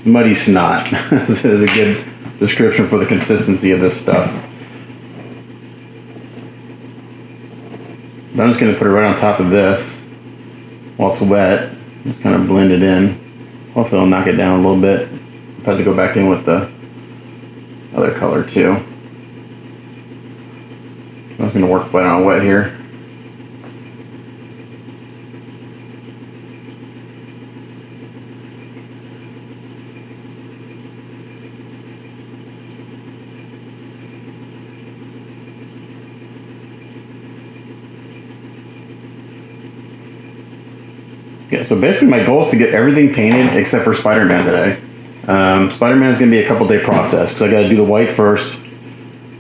muddy snot. This is a good description for the consistency of this stuff. But I'm just going to put it right on top of this while it's wet. Just kind of blend it in. Hopefully it'll knock it down a little bit. I'll have to go back in with the other color too. I'm just going to work wet on wet here. Yeah, so basically my goal is to get everything painted except for Spider-Man today. Spider-Man is going to be a couple day process because I got to do the white first,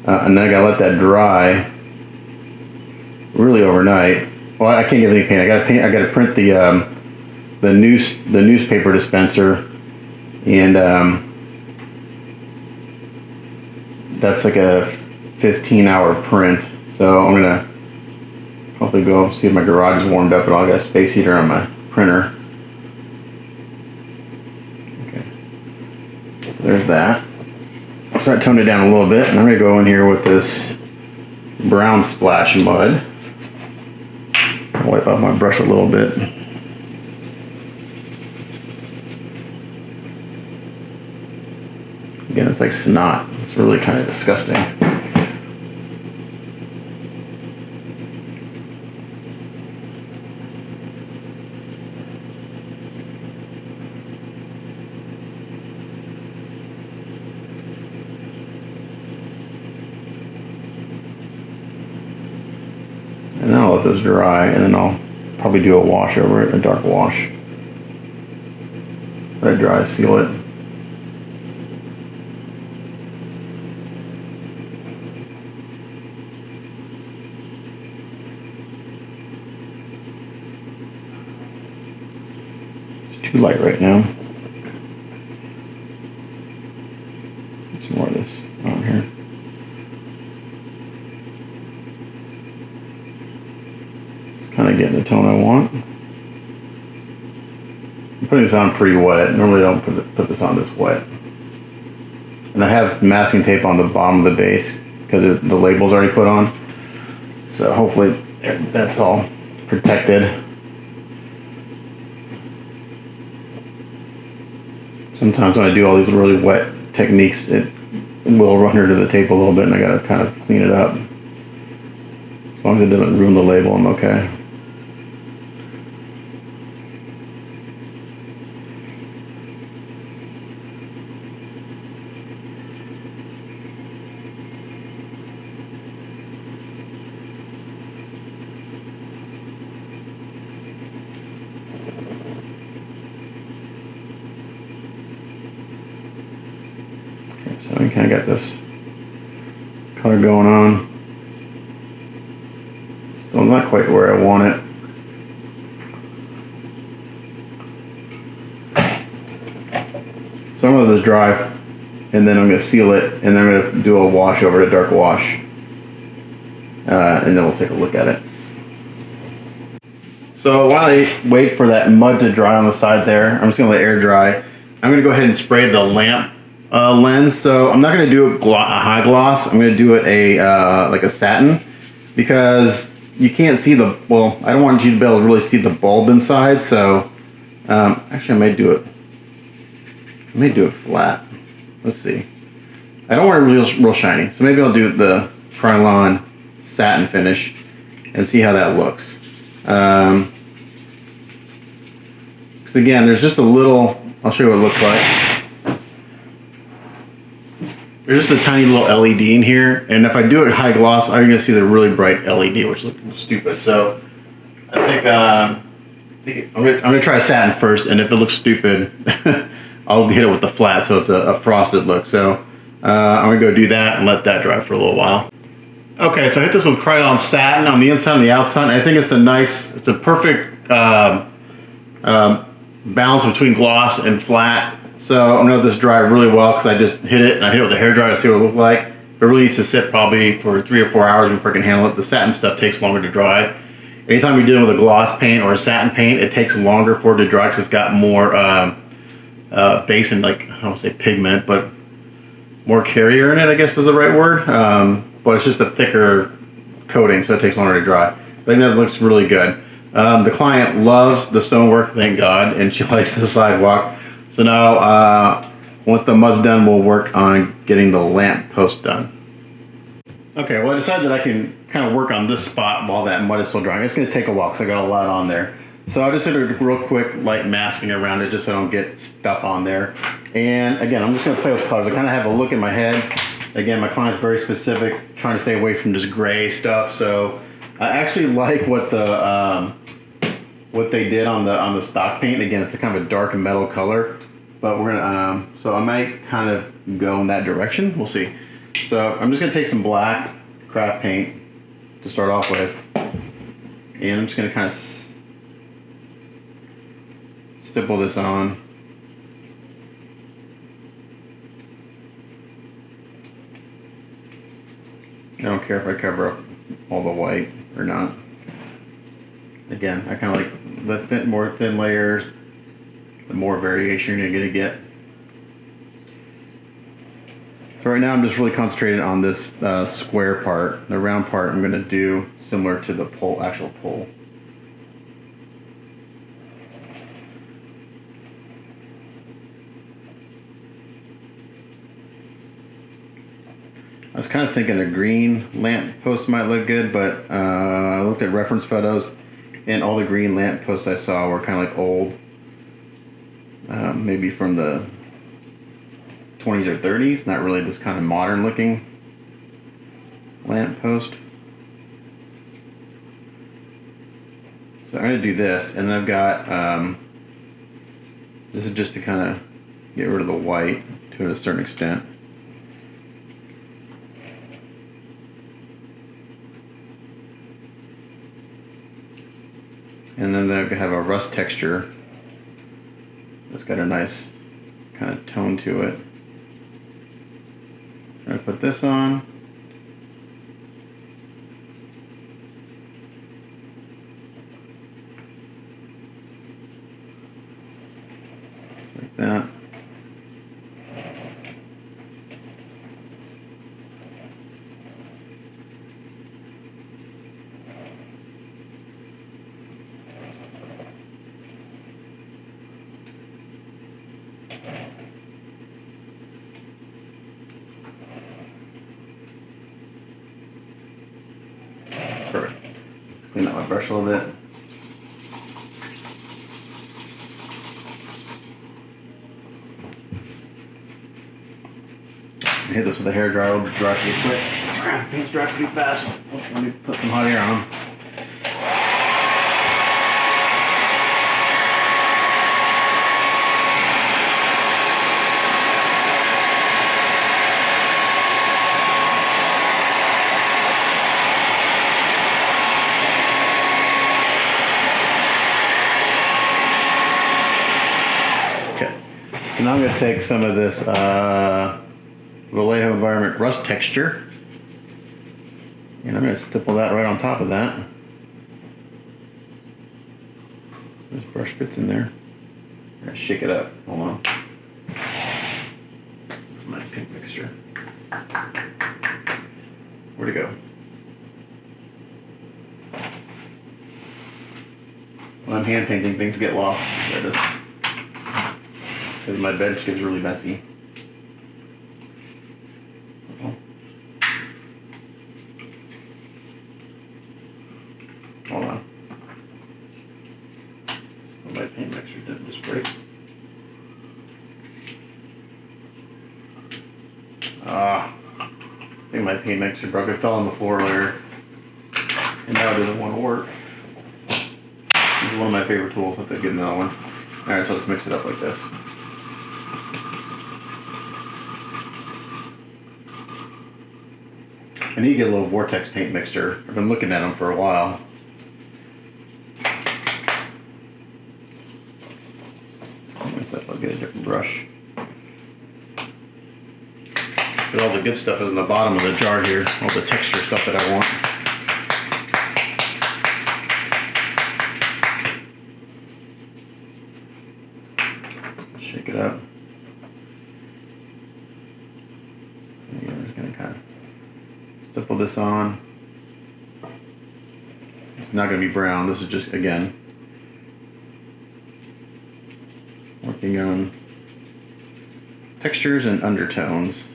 and then I got to let that dry really overnight. Well, I can't get anything painted. I got to print the newspaper dispenser, and that's like a 15-hour print. So I'm gonna hopefully go see if my garage is warmed up at all. I got a space heater on my printer. Okay, so there's that. I'll start toning it down a little bit, and I'm gonna go in here with this brown splash mud. I'll wipe off my brush a little bit. Again, it's like snot. It's really kind of disgusting. And then I'll let those dry, and then I'll probably do a wash over it, a dark wash. Let it dry, seal it. Too light right now. Some more of this on here. It's kind of getting the tone I want. I'm putting this on pretty wet. Normally I don't put this on this wet. And I have masking tape on the bottom of the base because the label's already put on. So hopefully that's all protected. Sometimes when I do all these really wet techniques, it will run under the tape a little bit and I gotta kind of clean it up. As long as it doesn't ruin the label, I'm okay. So we kind of got this color going on. Still not quite where I want it. So I'm going to let this dry, and then I'm going to seal it, and then I'm going to do a wash over it, a dark wash, and then we'll take a look at it. So while I wait for that mud to dry on the side there, I'm just going to let air dry. I'm going to go ahead and spray the lamp lens. So I'm not going to do a high gloss. I'm going to do it like a satin, because you can't see the, well, I don't want you to be able to really see the bulb inside. So actually I may do it flat. Let's see. I don't want it real shiny, so maybe I'll do the Krylon satin finish and see how that looks. Because again, there's just a little, I'll show you what it looks like. There's just a tiny little LED in here, and if I do it high gloss, I'm going to see the really bright LED, which looks stupid. So I think I'm going to try satin first, and if it looks stupid, I'll hit it with the flat, so it's a frosted look. So I'm going to go do that and let that dry for a little while. Okay, so I hit this with Krylon satin on the inside and the outside, and I think it's a perfect balance between gloss and flat. So I'm gonna let this dry really well, because I just hit it and I hit it with a hairdryer to see what it looked like. It really needs to sit probably for 3 or 4 hours before I can handle it. The satin stuff takes longer to dry. Anytime you're dealing with a gloss paint or a satin paint, it takes longer for it to dry because it's got more base and, like, I don't want to say pigment, but more carrier in it, I guess is the right word. But it's just a thicker coating, so it takes longer to dry. I think that looks really good. The client loves the stonework, thank God, and she likes the sidewalk. So now, once the mud's done, we'll work on getting the lamp post done. Okay, well I decided that I can kind of work on this spot while that mud is still drying. It's going to take a while because I got a lot on there. So I just did a real quick light masking around it just so I don't get stuff on there. And again, I'm just going to play with colors. I kind of have a look in my head. Again, my client's very specific, trying to stay away from just gray stuff. So I actually like what they did on the stock paint. Again, it's a kind of a dark metal color, but we're gonna so I might kind of go in that direction. We'll see. So I'm just gonna take some black craft paint to start off with, and I'm just gonna kind of stipple this on. I don't care if I cover up all the white or not. Again, I kind of like the more thin layers, the more variation you're gonna get. So right now I'm just really concentrated on this square part. The round part I'm gonna do similar to the actual pole. I was kind of thinking a green lamp post might look good, but I looked at reference photos, and all the green lamp posts I saw were kind of like old, maybe from the 20s or 30s, not really this kind of modern looking lamp post. So I'm going to do this, and then I've got, this is just to kind of get rid of the white to a certain extent. And then I have a rust texture got a nice kind of tone to it. I'm going to put this on. Just like that. Perfect. Clean out my brush a little bit. Hit this with a hair dryer. It'll dry pretty quick. Paint's dry pretty fast. Let me put some hot air on them. So now I'm going to take some of this Vallejo Environment Rust Texture, and I'm going to stipple that right on top of that. This brush fits in there. I'm going to shake it up. Hold on. My pink mixture. Where'd it go? When I'm hand painting, things get lost. There it is. Because my bench gets really messy. Hold on. My paint mixture didn't just break. I think my paint mixer broke. It fell on the floor earlier. And now it doesn't want to work. This is one of my favorite tools. I have to get another one. Alright, so let's mix it up like this. I need to get a little Vortex paint mixer. I've been looking at them for a while. I'll get a different brush. But all the good stuff is in the bottom of the jar here. All the texture stuff that I want. Shake it up. And I'm just going to kind of stipple this on. It's not going to be brown. This is just, again, working on textures and undertones.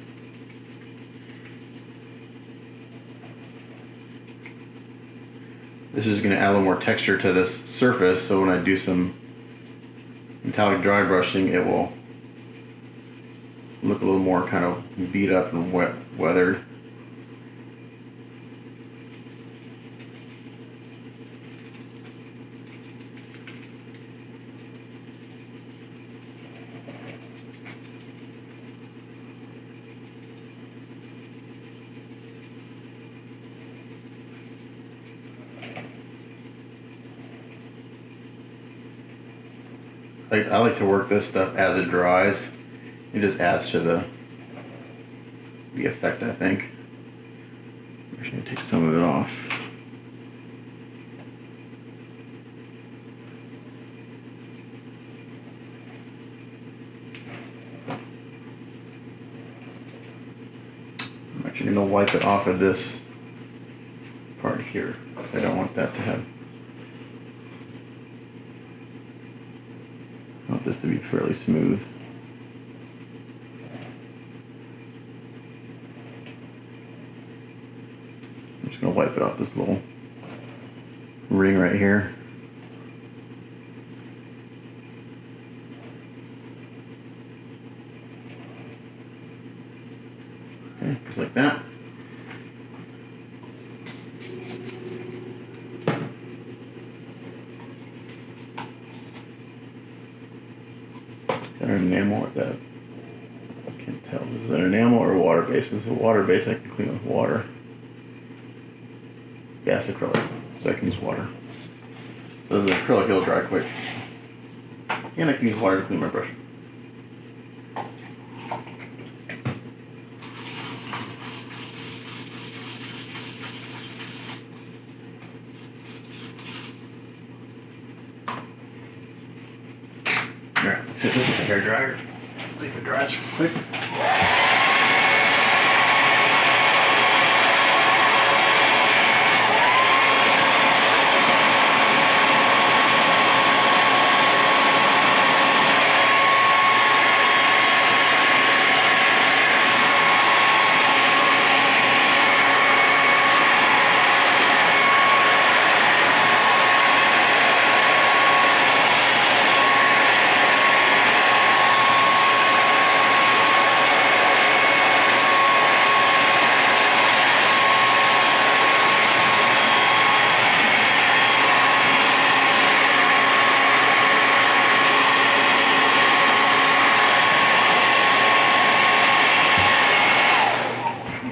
This is going to add a little more texture to this surface, so when I do some metallic dry brushing, it will look a little more kind of beat up and weathered. I like to work this stuff as it dries. It just adds to the effect, I think. I'm just going to take some of it off. I'm actually going to wipe it off of this part here. I don't want that to have. I want this to be fairly smooth. I'm just going to wipe it off this little ring right here. Okay, just like that. An enamel with that. I can't tell. Is it an enamel or a water base? It's a water base I can clean with water. Gas acrylic. Second's water. So this is acrylic, it'll dry quick. And I can use water to clean my brush. Alright, let's hit this with the hair dryer. See if it dries real quick.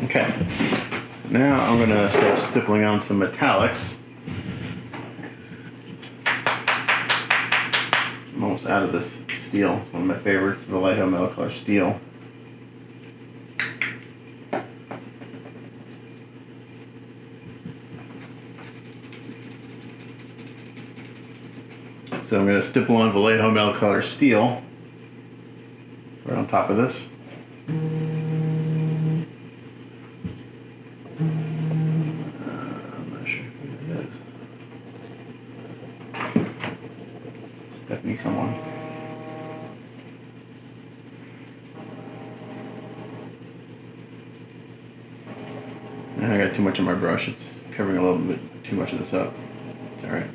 Okay, now I'm going to start stippling on some metallics. I'm almost out of this steel. It's one of my favorites, Vallejo metal color steel. So I'm going to stipple on Vallejo metal color steel right on top of this. Me someone. I got too much on my brush. It's covering a little bit too much of this up. It's alright.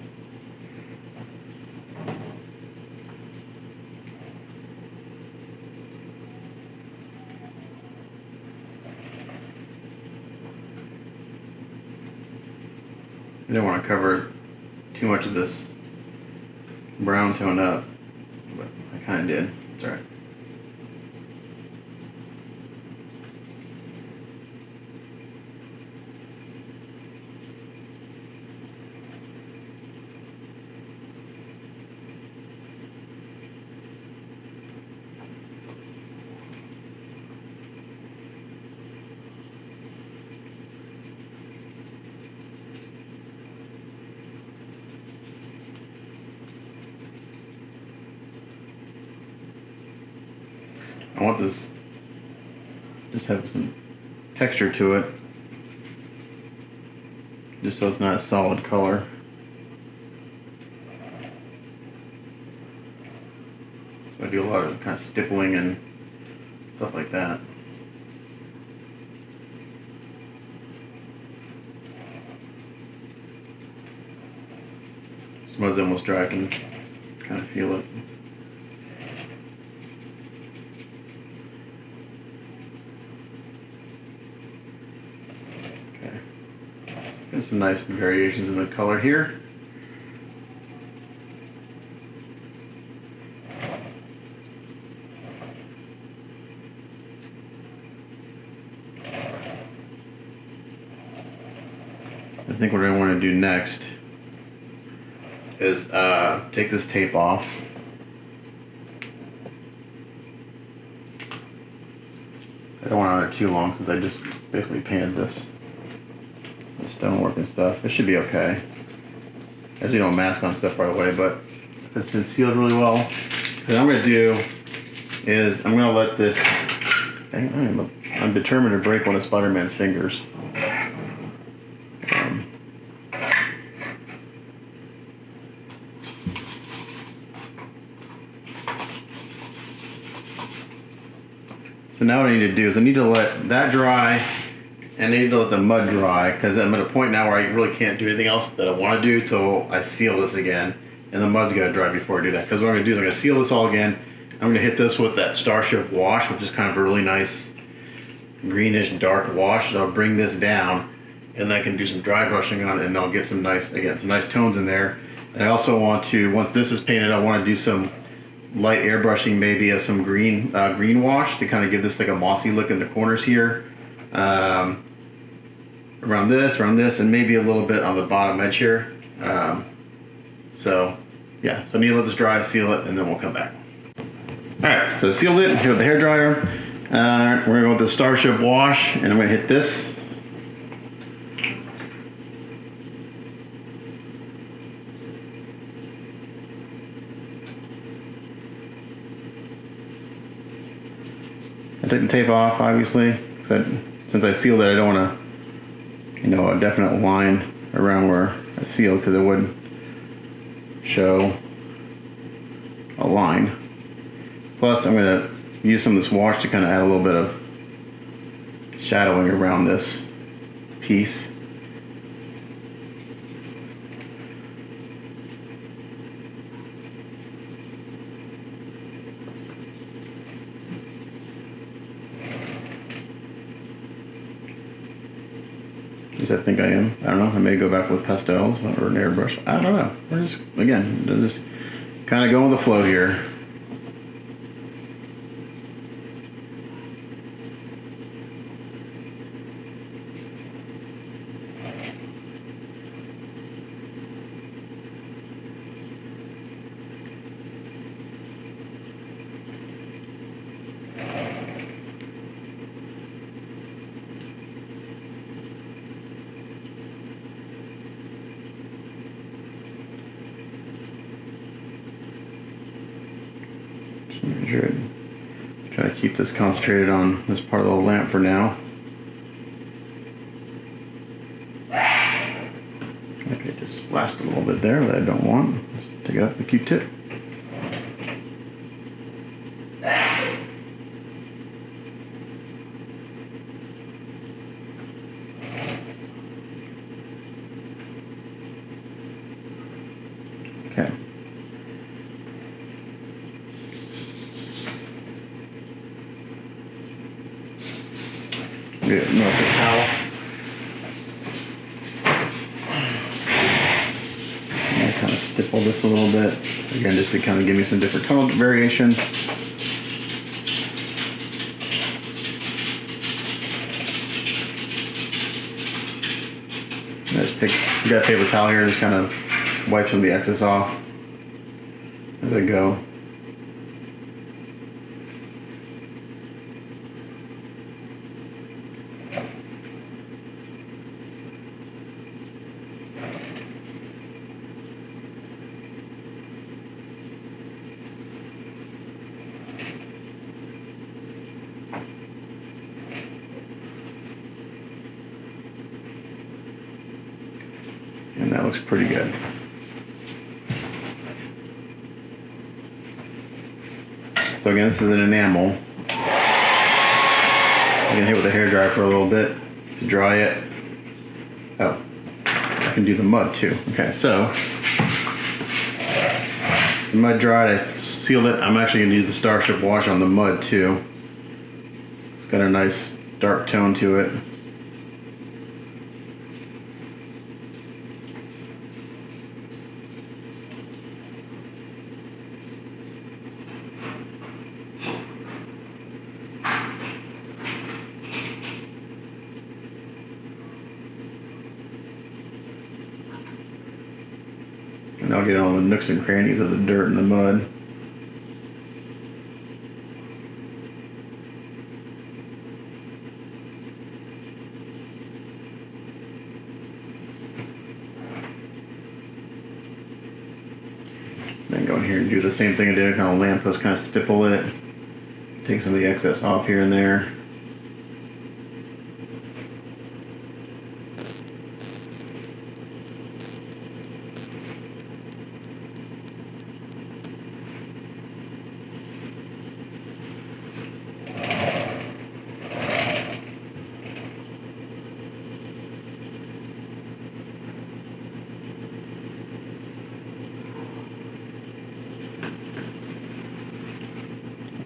I don't want to cover too much of this brown tone up, but I kind of did. It's alright. I want this just have some texture to it, just so it's not a solid color. So I do a lot of kind of stippling and stuff like that. Smud's almost dry, I can kind of feel it. And some nice variations in the color here. I think what I want to do next is take this tape off. I don't want it too long since I just basically painted this. Stonework and stuff. It should be okay. I usually don't mask on stuff right away, but it's been sealed really well. What I'm going to do is I'm going to let this. I'm determined to break one of Spider-Man's fingers. So now what I need to do is I need to let that dry. And I need to let the mud dry because I'm at a point now where I really can't do anything else that I want to do till I seal this again. And the mud's got to dry before I do that. Because what I'm going to do is I'm going to seal this all again. I'm going to hit this with that Starship Wash, which is kind of a really nice greenish dark wash. So I'll bring this down and I can do some dry brushing on it and I'll get some nice, again, some nice tones in there. And I also want to, once this is painted, I want to do some light airbrushing maybe of some green wash to kind of give this like a mossy look in the corners here. Around this, and maybe a little bit on the bottom edge here. So yeah, so I need to let this dry, seal it, and then we'll come back. Alright, so sealed it here with the hairdryer. We're going to go with the Starship Wash, and I'm going to hit this. take the tape off, obviously. Since I sealed it, I don't want to, a definite line around where I sealed, because it would show a line. Plus, I'm going to use some of this wash to kind of add a little bit of shadowing around this piece. At least I think I am. I don't know. I may go back with pastels or an airbrush. I don't know. We're just, again, just kind of going with the flow here. Try to keep this concentrated on this part of the lamp for now. Okay, just splashed a little bit there that I don't want. Just take it off the Q-tip. Okay. Good, melted towel. And kind of stipple this a little bit. Again, just to kind of give me some different color variation. You got a paper towel here, just kind of wipe some of the excess off as I go. And that looks pretty good. So again, this is an enamel. I'm gonna hit with a hairdryer for a little bit to dry it. Oh, I can do the mud too. Okay, so the mud dried, I sealed it. I'm actually gonna use the Starship Wash on the mud too. It's got a nice dark tone to it. And I'll get all the nooks and crannies of the dirt and the mud. Then go in here and do the same thing I did, kind of lamppost, kind of stipple it. Take some of the excess off here and there.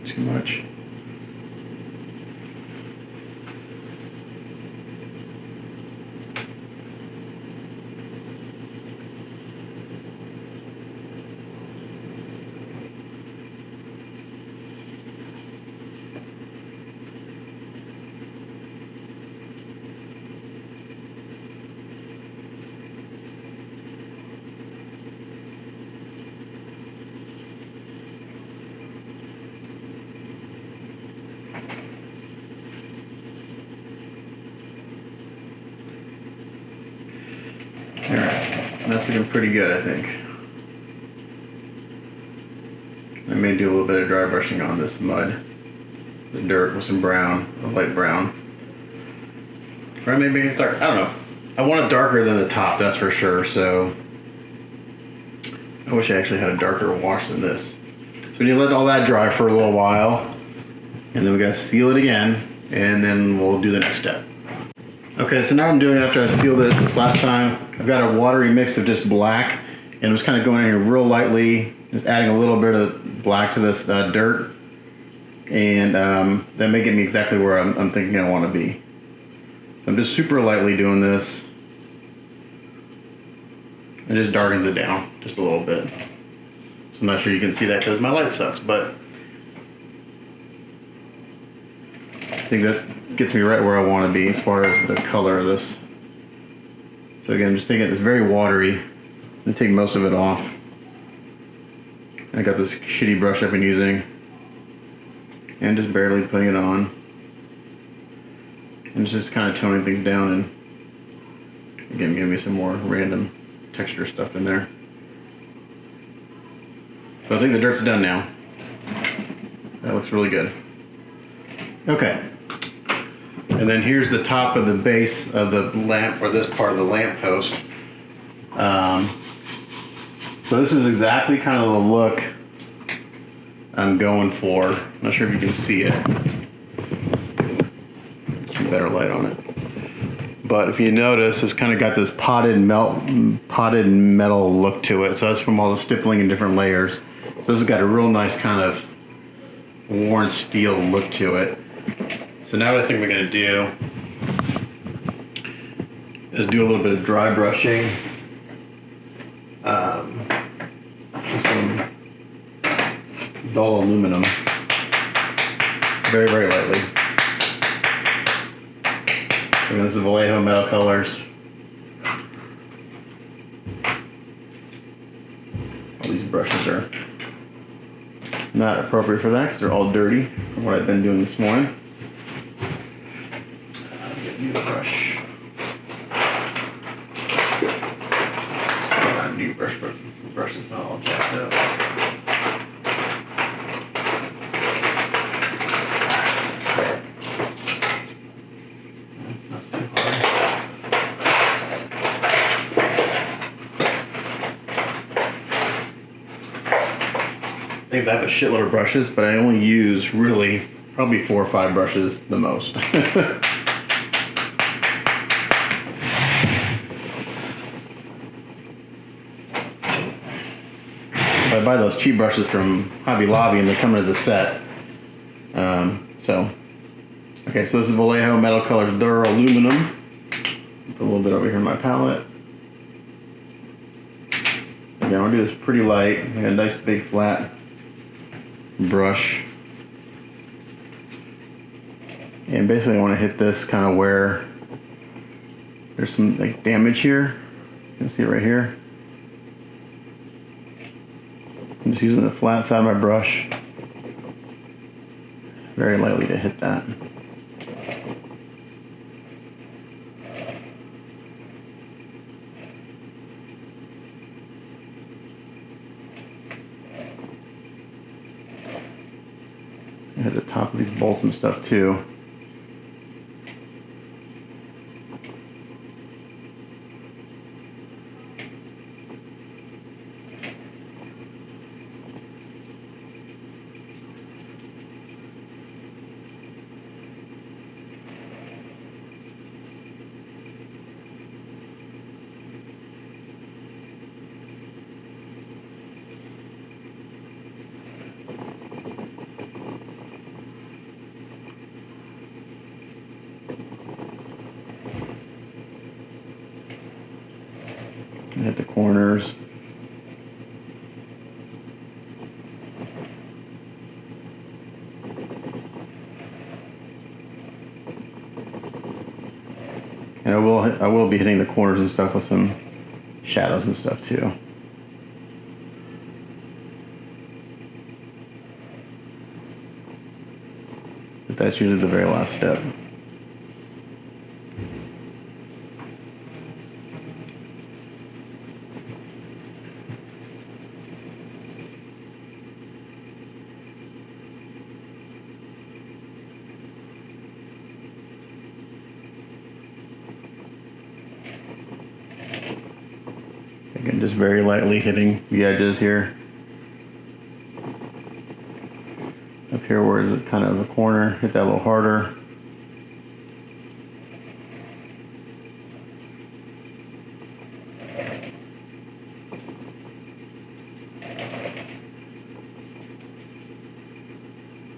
Too much. Alright, that's looking pretty good, I think. I may do a little bit of dry brushing on this mud. the dirt with some brown, a light brown. Or maybe it's dark. I don't know. I want it darker than the top, that's for sure. So I wish I actually had a darker wash than this. So we need to let all that dry for a little while, and then we gotta seal it again, and then we'll do the next step. Okay, so now I'm doing, after I sealed it this last time, I've got a watery mix of just black, and I'm just kind of going in here real lightly, just adding a little bit of black to this dirt, and that may get me exactly where I'm thinking I want to be. So I'm just super lightly doing this. It just darkens it down just a little bit. So I'm not sure you can see that because my light sucks, but I think that gets me right where I want to be as far as the color of this. So again, just taking it, it's very watery, and take most of it off. I got this shitty brush I've been using, and just barely putting it on. And just kind of toning things down, and again, giving me some more random texture stuff in there. So I think the dirt's done now. That looks really good. Okay. And then here's the top of the base of the lamp, or this part of the lamp post. So this is exactly kind of the look I'm going for. I'm not sure if you can see it. Some better light on it. But if you notice, it's kind of got this potted metal look to it. So that's from all the stippling in different layers. So this has got a real nice kind of worn steel look to it. So now what I think we're going to do is do a little bit of dry brushing. With some dull aluminum. Very, very lightly. And this is Vallejo Metal Colors. All these brushes are not appropriate for that because they're all dirty from what I've been doing this morning. Get a new brush. Not a new brush, but the brush is not all jacked up. That's too hard. I think I have a shitload of brushes, but I only use really probably 4 or 5 brushes the most. I buy those cheap brushes from Hobby Lobby and they come as a set. Okay, so this is Vallejo Metal Colors Dura Aluminum. Put a little bit over here in my palette. Again, I'm gonna do this pretty light. I got a nice big flat brush. And basically I want to hit this kind of where there's some like damage here. You can see it right here. I'm just using the flat side of my brush very lightly to hit that. Hit the top of these bolts and stuff too. Hit the corners. And I will be hitting the corners and stuff with some shadows and stuff too. But that's usually the very last step. And just very lightly hitting the edges here. Up here where it's kind of a corner, hit that a little harder.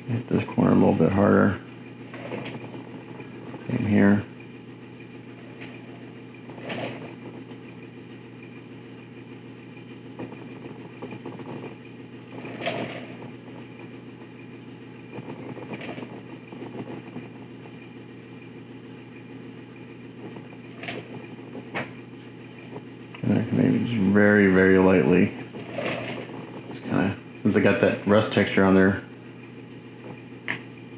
Hit this corner a little bit harder. Same here. And I can maybe just very, very lightly, just kind of, since I got that rust texture on there,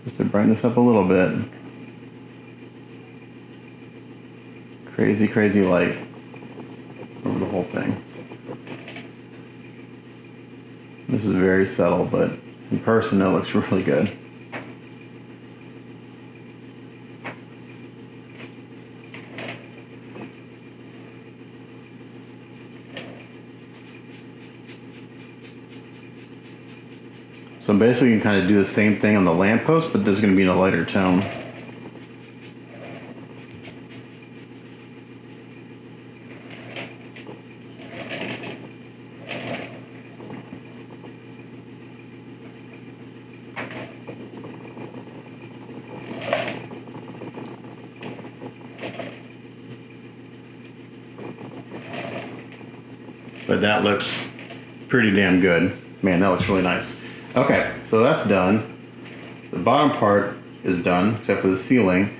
just to brighten this up a little bit. Crazy, crazy light over the whole thing. This is very subtle, but in person it looks really good. So I'm basically going to kind of do the same thing on the lamppost, but this is going to be in a lighter tone. But that looks pretty damn good. Man, that looks really nice. Okay, so that's done. The bottom part is done, except for the ceiling.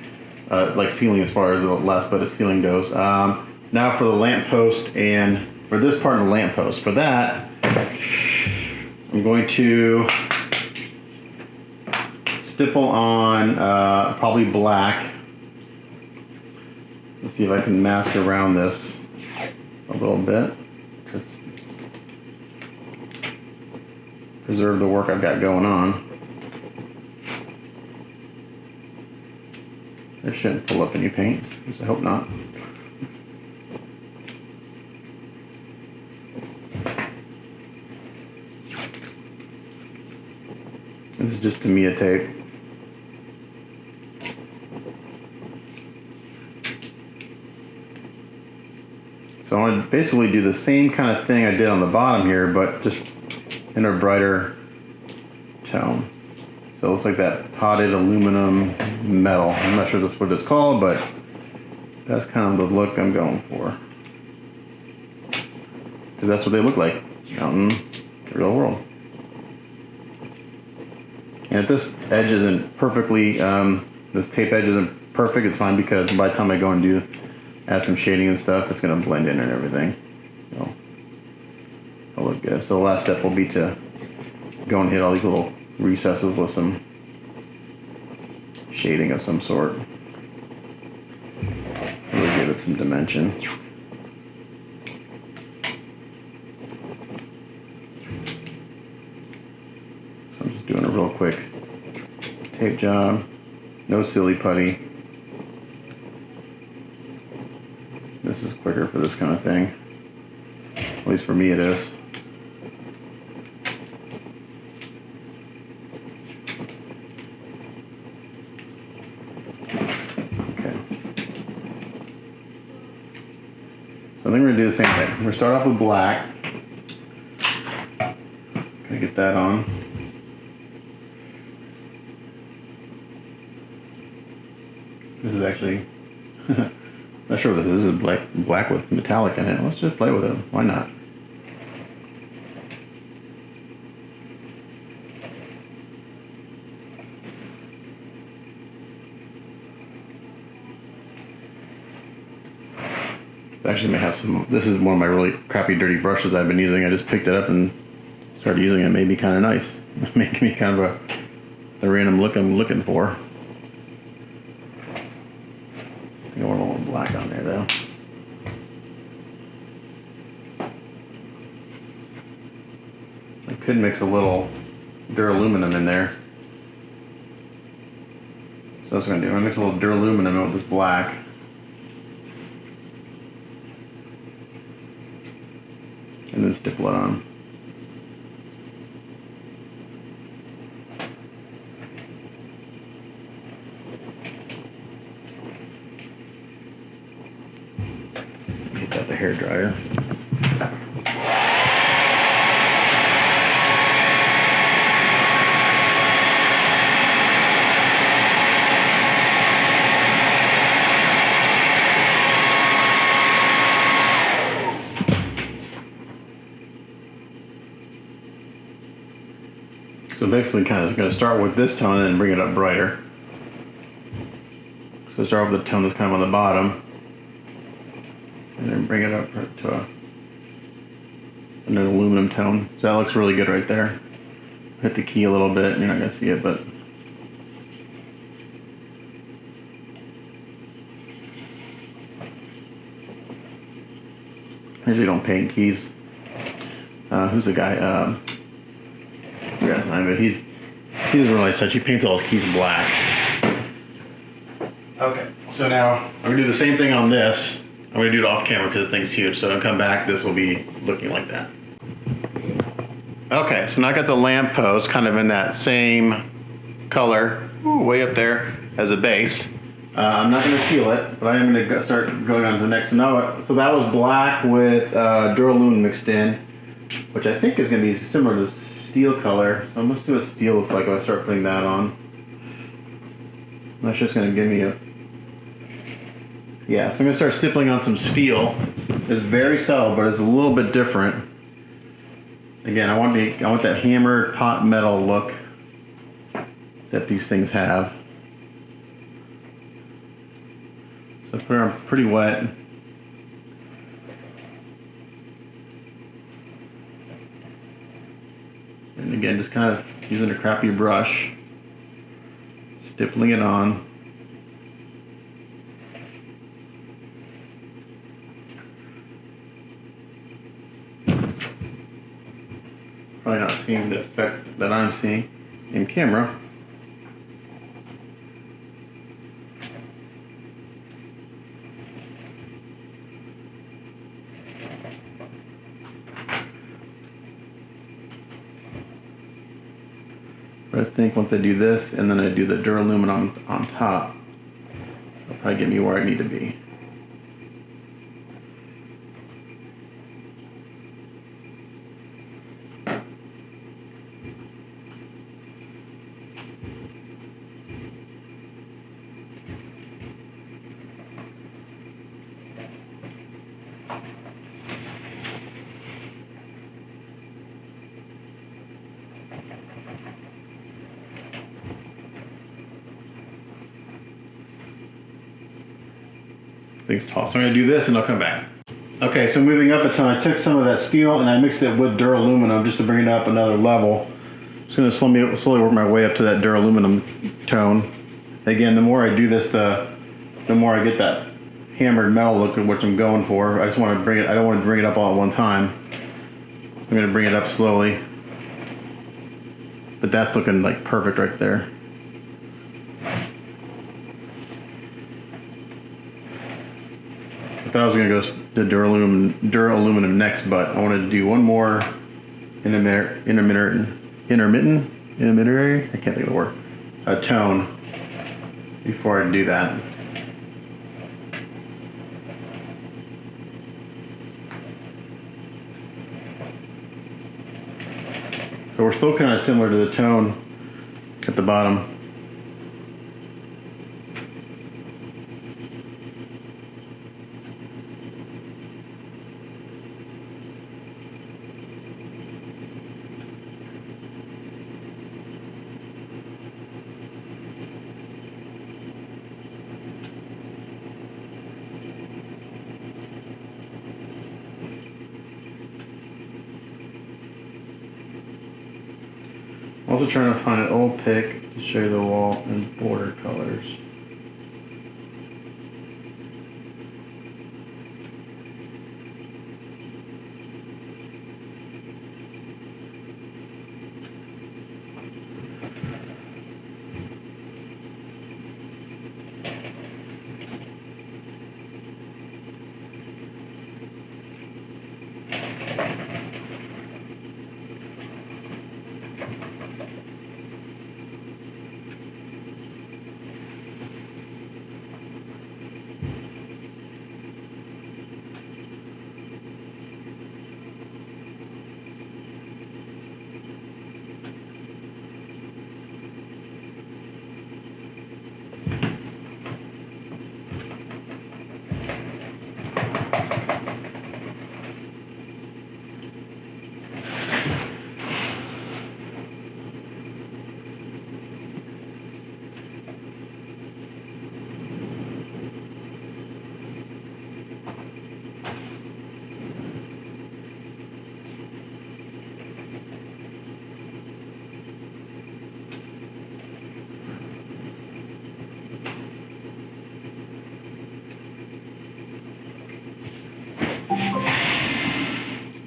Like ceiling as far as the last bit of ceiling goes. Now for the lamppost and for this part of the lamppost. For that, I'm going to stipple on probably black. Let's see if I can mask around this a little bit. Just preserve the work I've got going on. It shouldn't pull up any paint, at least I hope not. This is just Tamiya tape. So I want to basically do the same kind of thing I did on the bottom here, but just in a brighter tone. So it looks like that potted aluminum metal. I'm not sure that's what it's called, but that's kind of the look I'm going for. Because that's what they look like out in the real world. And if this edge isn't perfectly, this tape edge isn't perfect, it's fine, because by the time I go and add some shading and stuff, it's going to blend in and everything. So it'll look good. So the last step will be to go and hit all these little recesses with some shading of some sort. Really give it some dimension. So I'm just doing a real quick tape job. No silly putty. This is quicker for this kind of thing. At least for me it is. Okay. So I think we're going to do the same thing. We're going to start off with black. Gonna get that on. This is actually not sure what this is. Black with metallic in it. Let's just play with it. Why not? Actually may have some. This is one of my really crappy dirty brushes I've been using. I just picked it up and started using it. Maybe kind of nice. Making me kind of the random look I'm looking for. I think I want a little black on there though. I could mix a little duraluminum in there. So that's what I'm going to do. I'm going to mix a little duraluminum with this black. stipple it on. Get that the hair dryer. So basically kind of going to start with this tone and then bring it up brighter. So start with the tone that's kind of on the bottom and then bring it up to an aluminum tone. So that looks really good right there. Hit the key a little bit, you're not going to see it, but I usually don't paint keys. Who's the guy? Yeah, I mean, he doesn't really touch. He paints all his keys black. Okay, so now I'm gonna do the same thing on this. I'm gonna do it off camera because the thing's huge. So I'll come back. This will be looking like that. Okay, so now I got the lamp post kind of in that same color, way up there as a base. I'm not gonna seal it, but I am gonna start going on to the next. So that was black with Dura mixed in, which I think is gonna be similar to the steel color. So let's see what steel looks like when I start putting that on. That's just going to give me a... Yeah, so I'm going to start stippling on some steel. It's very subtle, but it's a little bit different. Again, I want that hammered pot metal look that these things have. So I put it on pretty wet. And again, just kind of using a crappy brush, stippling it on. Probably not seeing the effect that I'm seeing in camera. But I think once I do this and then I do the duralumin on top, it'll probably get me where I need to be. Things tall. So I'm going to do this and I'll come back. Okay, so moving up a ton, I took some of that steel and I mixed it with duraluminum just to bring it up another level. Just going to slowly work my way up to that duraluminum tone. Again, the more I do this, the more I get that hammered metal look, which I'm going for. I just want to bring it. I don't want to bring it up all at one time. I'm going to bring it up slowly. But that's looking like perfect right there. I thought I was going to go to duraluminum next, but I wanted to do one more intermittent, I can't think of the word, a tone before I do that. So we're still kind of similar to the tone at the bottom. I'm also trying to find an old pick to show you the wall and border colors.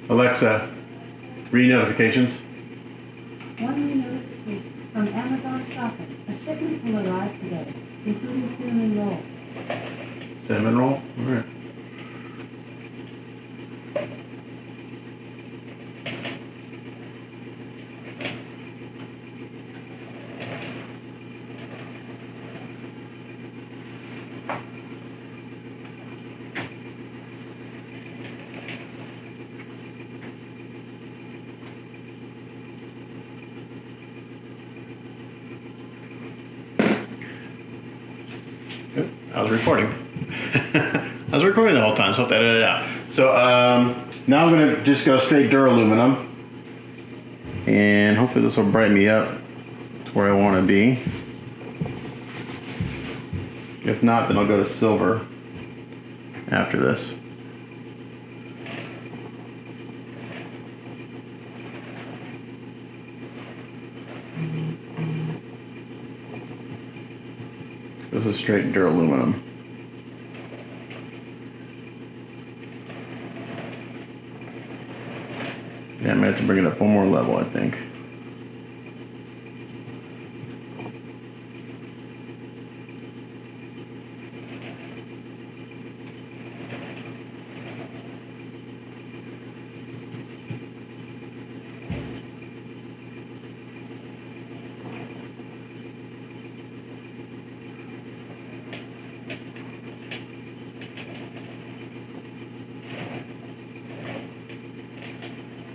Alexa, read notifications. One new notification from Amazon Shopping. A shipment will arrive today, including cinnamon roll. Cinnamon roll? All right. I was recording. I was recording the whole time, so I have to edit it out. So now I'm going to just go straight Duraluminum, and hopefully this will brighten me up to where I want to be. If not, then I'll go to silver after this. This is straight Duraluminum. Yeah, I might have to bring it up one more level, I think.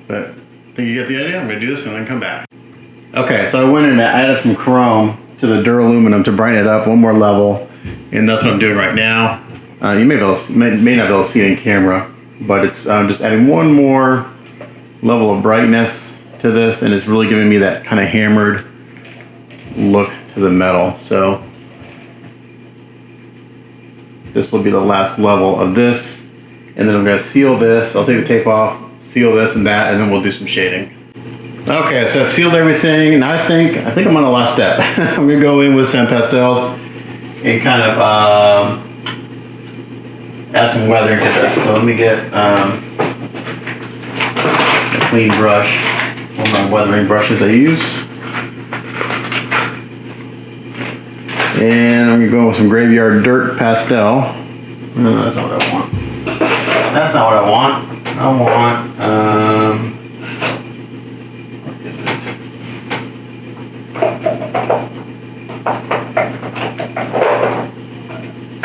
But I think you get the idea. I'm going to do this and then come back. Okay, so I went in and added some chrome to the Duraluminum to brighten it up one more level, and that's what I'm doing right now. You may not be able to see it in camera, but it's just adding one more level of brightness to this, and it's really giving me that kind of hammered look to the metal. So this will be the last level of this, and then I'm going to seal this. I'll take the tape off, seal this and that, and then we'll do some shading. Okay, so I've sealed everything, and I think I'm on the last step. I'm gonna go in with some pastels and kind of add some weathering to this. So let me get a clean brush. One of my weathering brushes I use, and I'm gonna go with some Graveyard Dirt pastel. No, that's not what I want. That's not what I want. I want, what is it? I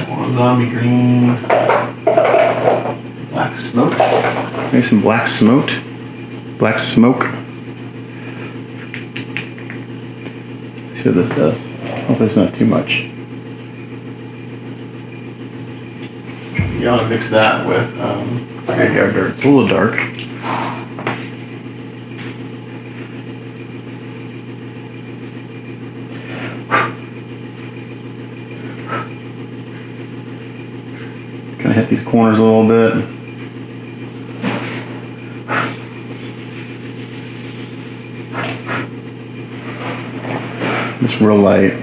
want zombie green, black smoke. Maybe some black smoke. Black smoke. See what this does. Hopefully it's not too much. You want to mix that with Graveyard Dirt. It's a little dark. Kind of hit these corners a little bit. It's real light.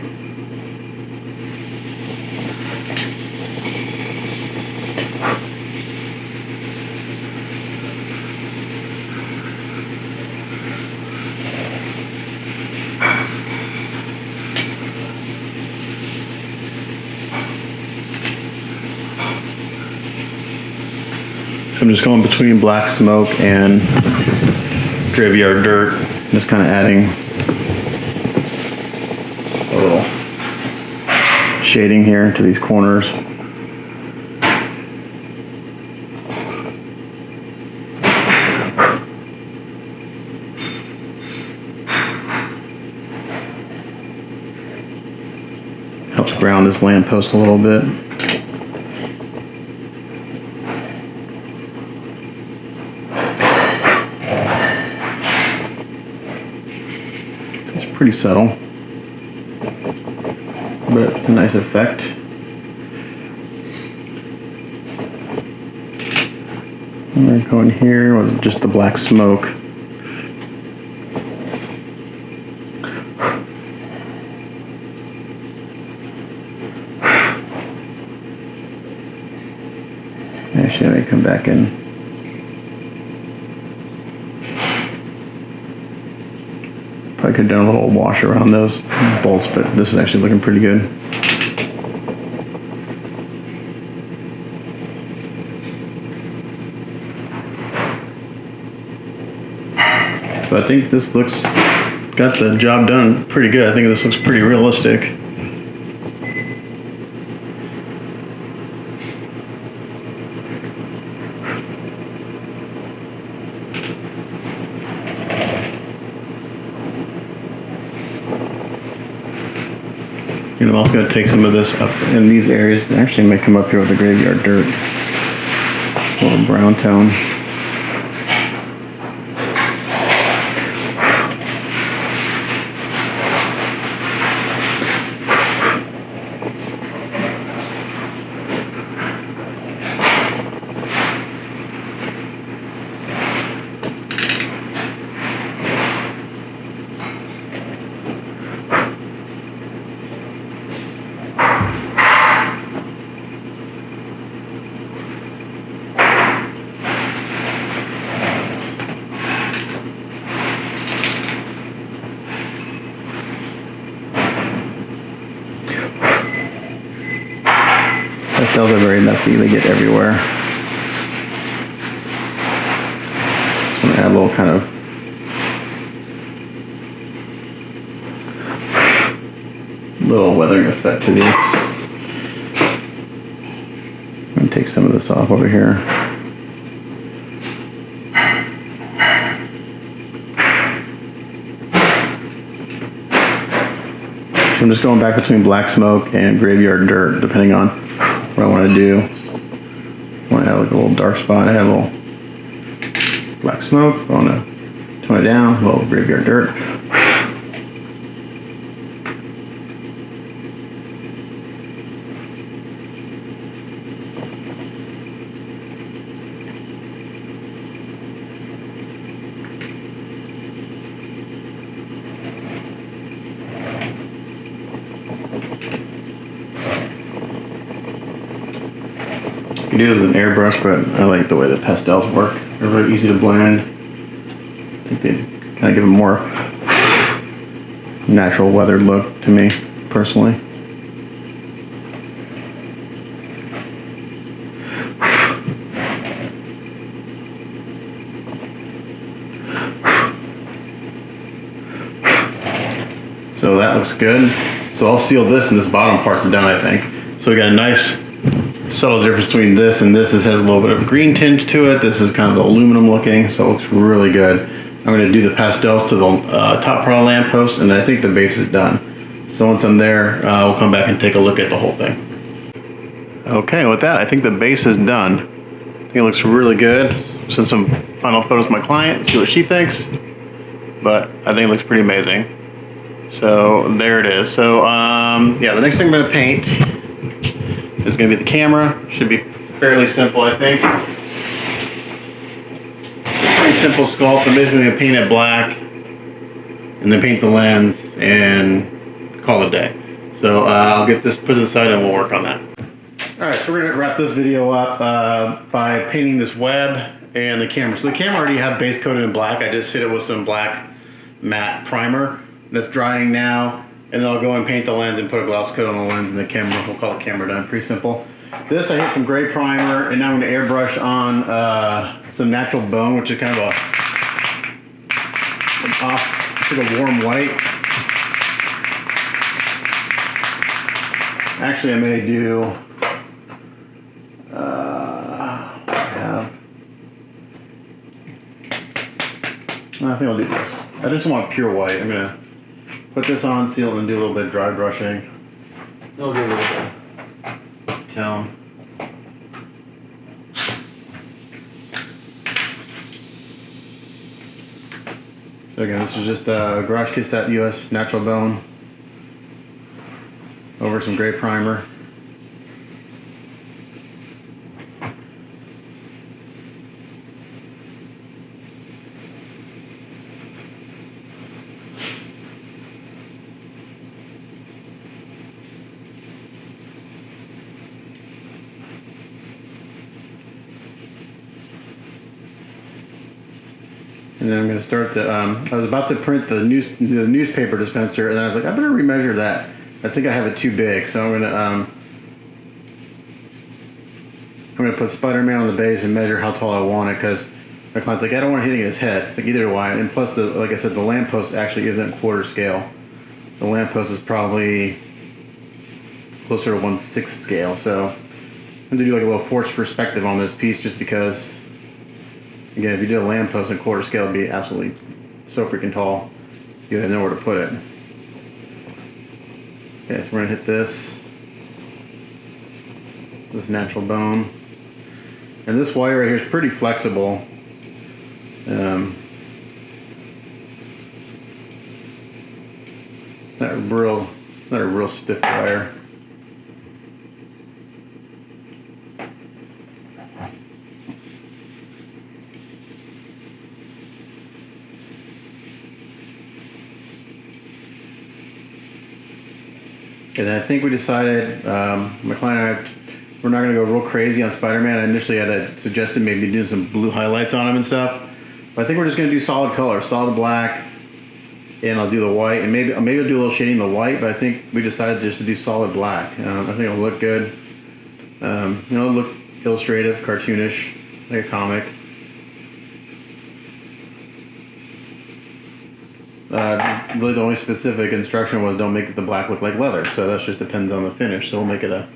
So I'm just going between black smoke and Graveyard Dirt, just kind of adding a little shading here to these corners. Helps ground this lamppost a little bit. pretty subtle, but it's a nice effect. And we're going here with just the black smoke. Actually, I may come back in. Probably could have done a little wash around those bolts, but this is actually looking pretty good. So I think this got the job done pretty good. I think this looks pretty realistic. And I'm also going to take some of this up in these areas. Actually, may come up here with the graveyard dirt. A little brown tone. Pastels are very messy, they get everywhere. I'm going to add a little kind of little weathering effect to these. I'm going to take some of this off over here. So I'm just going back between black smoke and graveyard dirt, depending on what I want to do. I want to have like a little dark spot. I have a little black smoke. I want to tone it down. A little graveyard dirt. You can do it as an airbrush, but I like the way the pastels work. They're really easy to blend. I think they kind of give a more natural weathered look to me, personally. So that looks good. So I'll seal this and this bottom part's done, I think. So we got a nice subtle difference between this and this. This has a little bit of a green tinge to it. This is kind of aluminum looking, so it looks really good. I'm going to do the pastels to the top part of the lamppost, and I think the base is done. So once I'm there, we'll come back and take a look at the whole thing. Okay, with that, I think the base is done. I think it looks really good. Send some final photos to my client, see what she thinks. But I think it looks pretty amazing. So there it is. So yeah, the next thing I'm going to paint is going to be the camera. Should be fairly simple, I think. Pretty simple sculpt. I'm basically going to paint it black and then paint the lens and call it a day. So I'll get this put to the side and we'll work on that. Alright, so we're going to wrap this video up by painting this web and the camera. So the camera already had base coated in black. I just hit it with some black matte primer that's drying now. And then I'll go and paint the lens and put a gloss coat on the lens and the camera. We'll call the camera done. Pretty simple. This, I hit some gray primer, and now I'm going to airbrush on some natural bone, which is kind of it's like a warm white. Actually, I may do. I think I'll do this. I just want pure white. I'm going to put this on, seal it, and do a little bit of dry brushing. I'll do a little bit of tone. So again, this is just Garage Kiss.us natural bone over some gray primer. And then I'm going to start the, I was about to print the newspaper dispenser, and then I was like, I better remeasure that. I think I have it too big, so I'm going to put Spider-Man on the base and measure how tall I want it, because my client's like, I don't want it hitting his head. Like, either do I. And plus, like I said, the lamppost actually isn't quarter scale. The lamppost is probably closer to 1/6 scale, so I'm going to do like a little forced perspective on this piece, just because, again, if you do a lamppost in quarter scale, it'd be absolutely so freaking tall. You have nowhere to put it. Okay, so we're gonna hit this natural bone, and this wire right here is pretty flexible. Not a real stiff wire. And I think we decided, my client and I, we're not going to go real crazy on Spider-Man. I initially had suggested maybe doing some blue highlights on him and stuff. But I think we're just going to do solid color, solid black, and I'll do the white. And maybe I'll do a little shading in the white, but I think we decided just to do solid black. I think it'll look good. It'll look illustrative, cartoonish, like a comic. Really the only specific instruction was don't make the black look like leather, so that just depends on the finish. So we'll make it a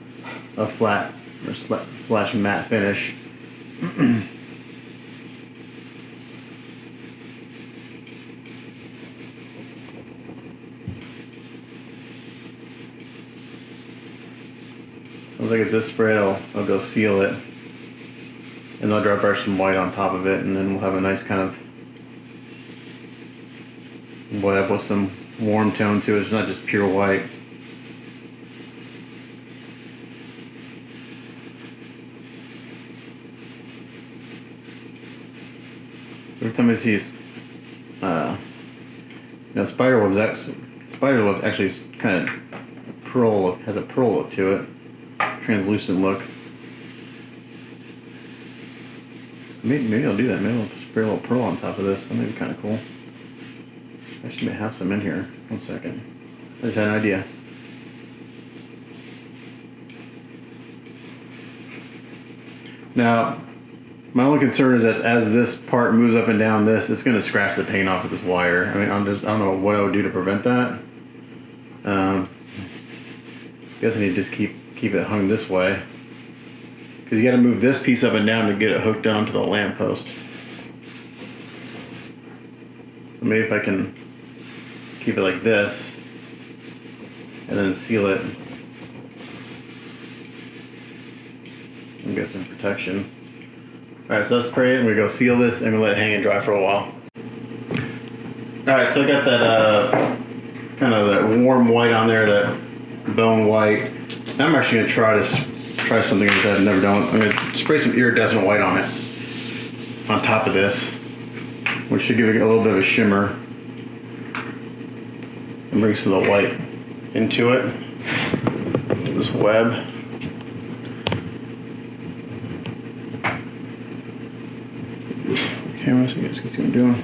flat or slash matte finish. Sounds like at this spread I'll go seal it, and I'll dry brush some white on top of it, and then we'll have a nice kind of web with some warm tone to it. It's not just pure white. Every time I see spider web actually kind of pearl, has a pearl look to it, translucent look. Maybe I'll do that. Maybe I'll spray a little pearl on top of this. That might be kind of cool. I actually may have some in here. One second. I just had an idea. Now, my only concern is that as this part moves up and down this, it's going to scratch the paint off of this wire. I mean, I don't know what I would do to prevent that. I guess I need to just keep it hung this way. Because you got to move this piece up and down to get it hooked onto the lamppost. So maybe if I can keep it like this, and then seal it, and get some protection. Alright, so let's spray it, and we go seal this, and we let it hang and dry for a while. Alright, so I got that kind of that warm white on there, that bone white. Now I'm actually going to try something that I've never done. I'm going to spray some iridescent white on it, on top of this, which should give it a little bit of a shimmer. And bring some of the white into it, this web. Camera so you guys can see what I'm doing.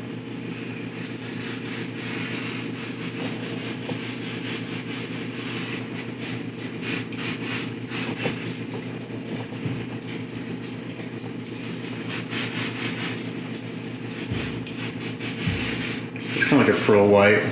It's kind of like a pearl white.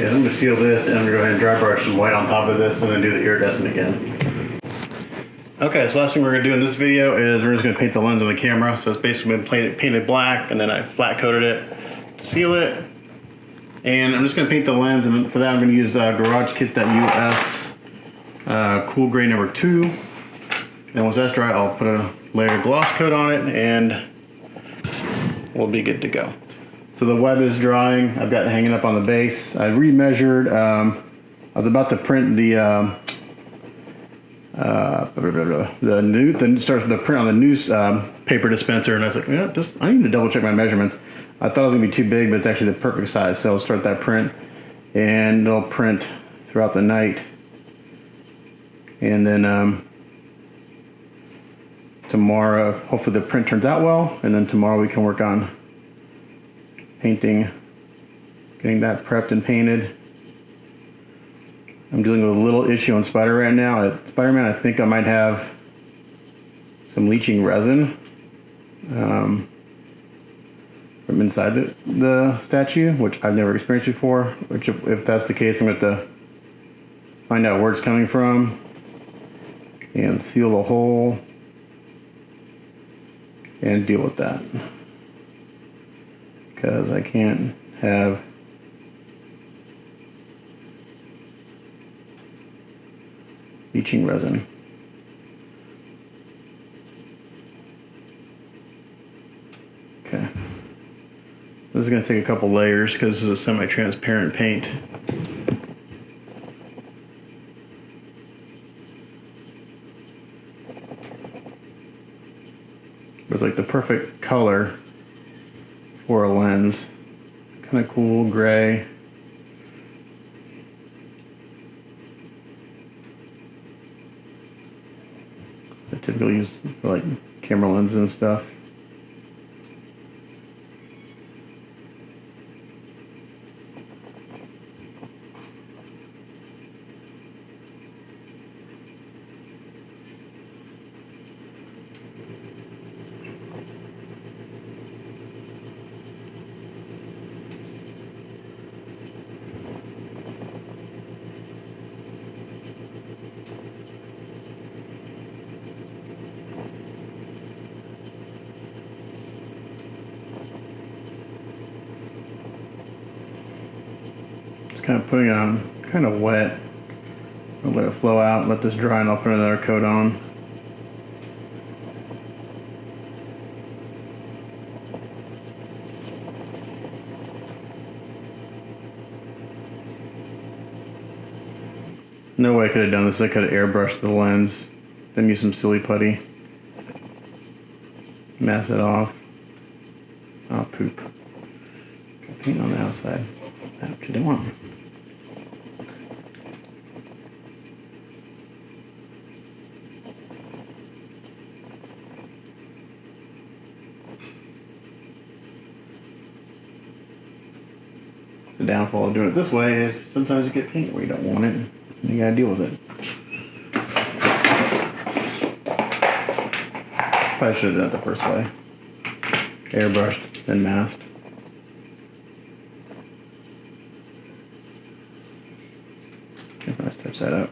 Okay, I'm gonna seal this and I'm gonna go ahead and dry brush some white on top of this and then do the iridescent again. Okay, so last thing we're gonna do in this video is we're just gonna paint the lens on the camera. So it's basically been painted black and then I flat coated it to seal it. And I'm just gonna paint the lens, and for that I'm gonna use GarageKits.us Cool Gray number 2. And once that's dry, I'll put a layer of gloss coat on it and we'll be good to go. So the web is drying. I've got it hanging up on the base. I remeasured. I was about to print the print on the news paper dispenser, and I was like, yeah, I need to double check my measurements. I thought it was gonna be too big, but it's actually the perfect size. So I'll start that print, and it'll print throughout the night, and then tomorrow, hopefully the print turns out well, and then tomorrow we can work on painting, getting that prepped and painted. I'm dealing with a little issue on Spider right now. At Spider-Man, I think I might have some leaching resin from inside the statue, which I've never experienced before. Which, if that's the case, I'm going to have to find out where it's coming from and seal the hole and deal with that, because I can't have leaching resin. Okay, this is going to take a couple layers because this is a semi-transparent paint. It's like the perfect color for a lens. Kind of cool gray. I typically use for like camera lenses and stuff. Kind of putting it on kind of wet. I'll let it flow out, let this dry, and I'll put another coat on. No way I could have done this. I could have airbrushed the lens, then use some silly putty, mask it off. Oh, poop. Got paint on the outside. That's what you don't want. The downfall of doing it this way is sometimes you get paint where you don't want it, and you gotta deal with it. Probably should have done it the first way. Airbrushed, then masked. Let's touch that up.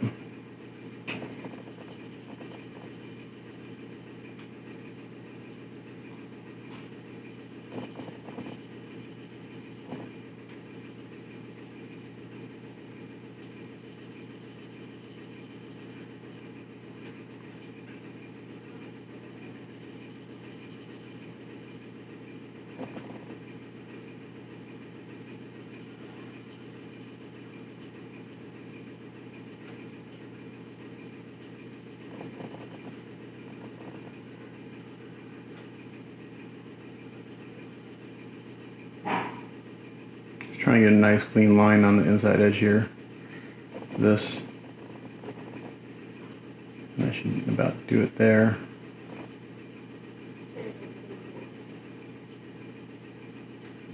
Trying to get a nice clean line on the inside edge here. This. And I should about do it there.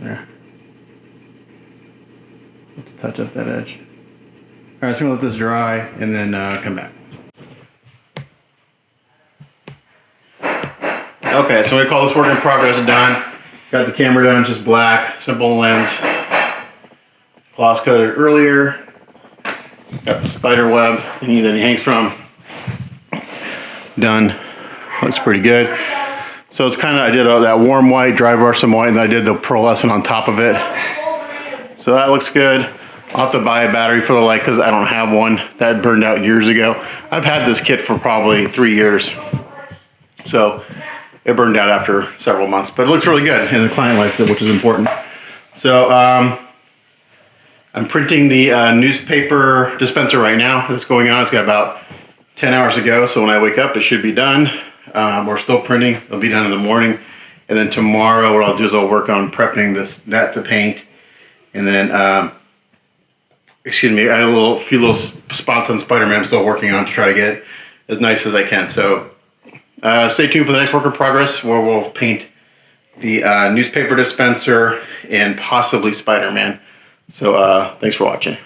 There. Let's touch up that edge. Alright, so I'm going to let this dry and then come back. Okay, so we call this work in progress done. Got the camera done, just black, simple lens. gloss coated earlier. Got the spider web thingy that he hangs from. Done. Looks pretty good. So it's kind of, I did that warm white, dry brush some white, and I did the pearlescent on top of it. So that looks good. I'll have to buy a battery for the light because I don't have one. That burned out years ago. I've had this kit for probably 3 years. So it burned out after several months, but it looks really good and the client likes it, which is important. So I'm printing the newspaper dispenser right now. It's going on. It's got about 10 hours to go. So when I wake up, it should be done. We're still printing. It'll be done in the morning. And then tomorrow, what I'll do is I'll work on prepping this net to paint. And then, excuse me, I have a few little spots on Spider-Man I'm still working on to try to get it as nice as I can. So stay tuned for the next work in progress where we'll paint the newspaper dispenser and possibly Spider-Man. So thanks for watching.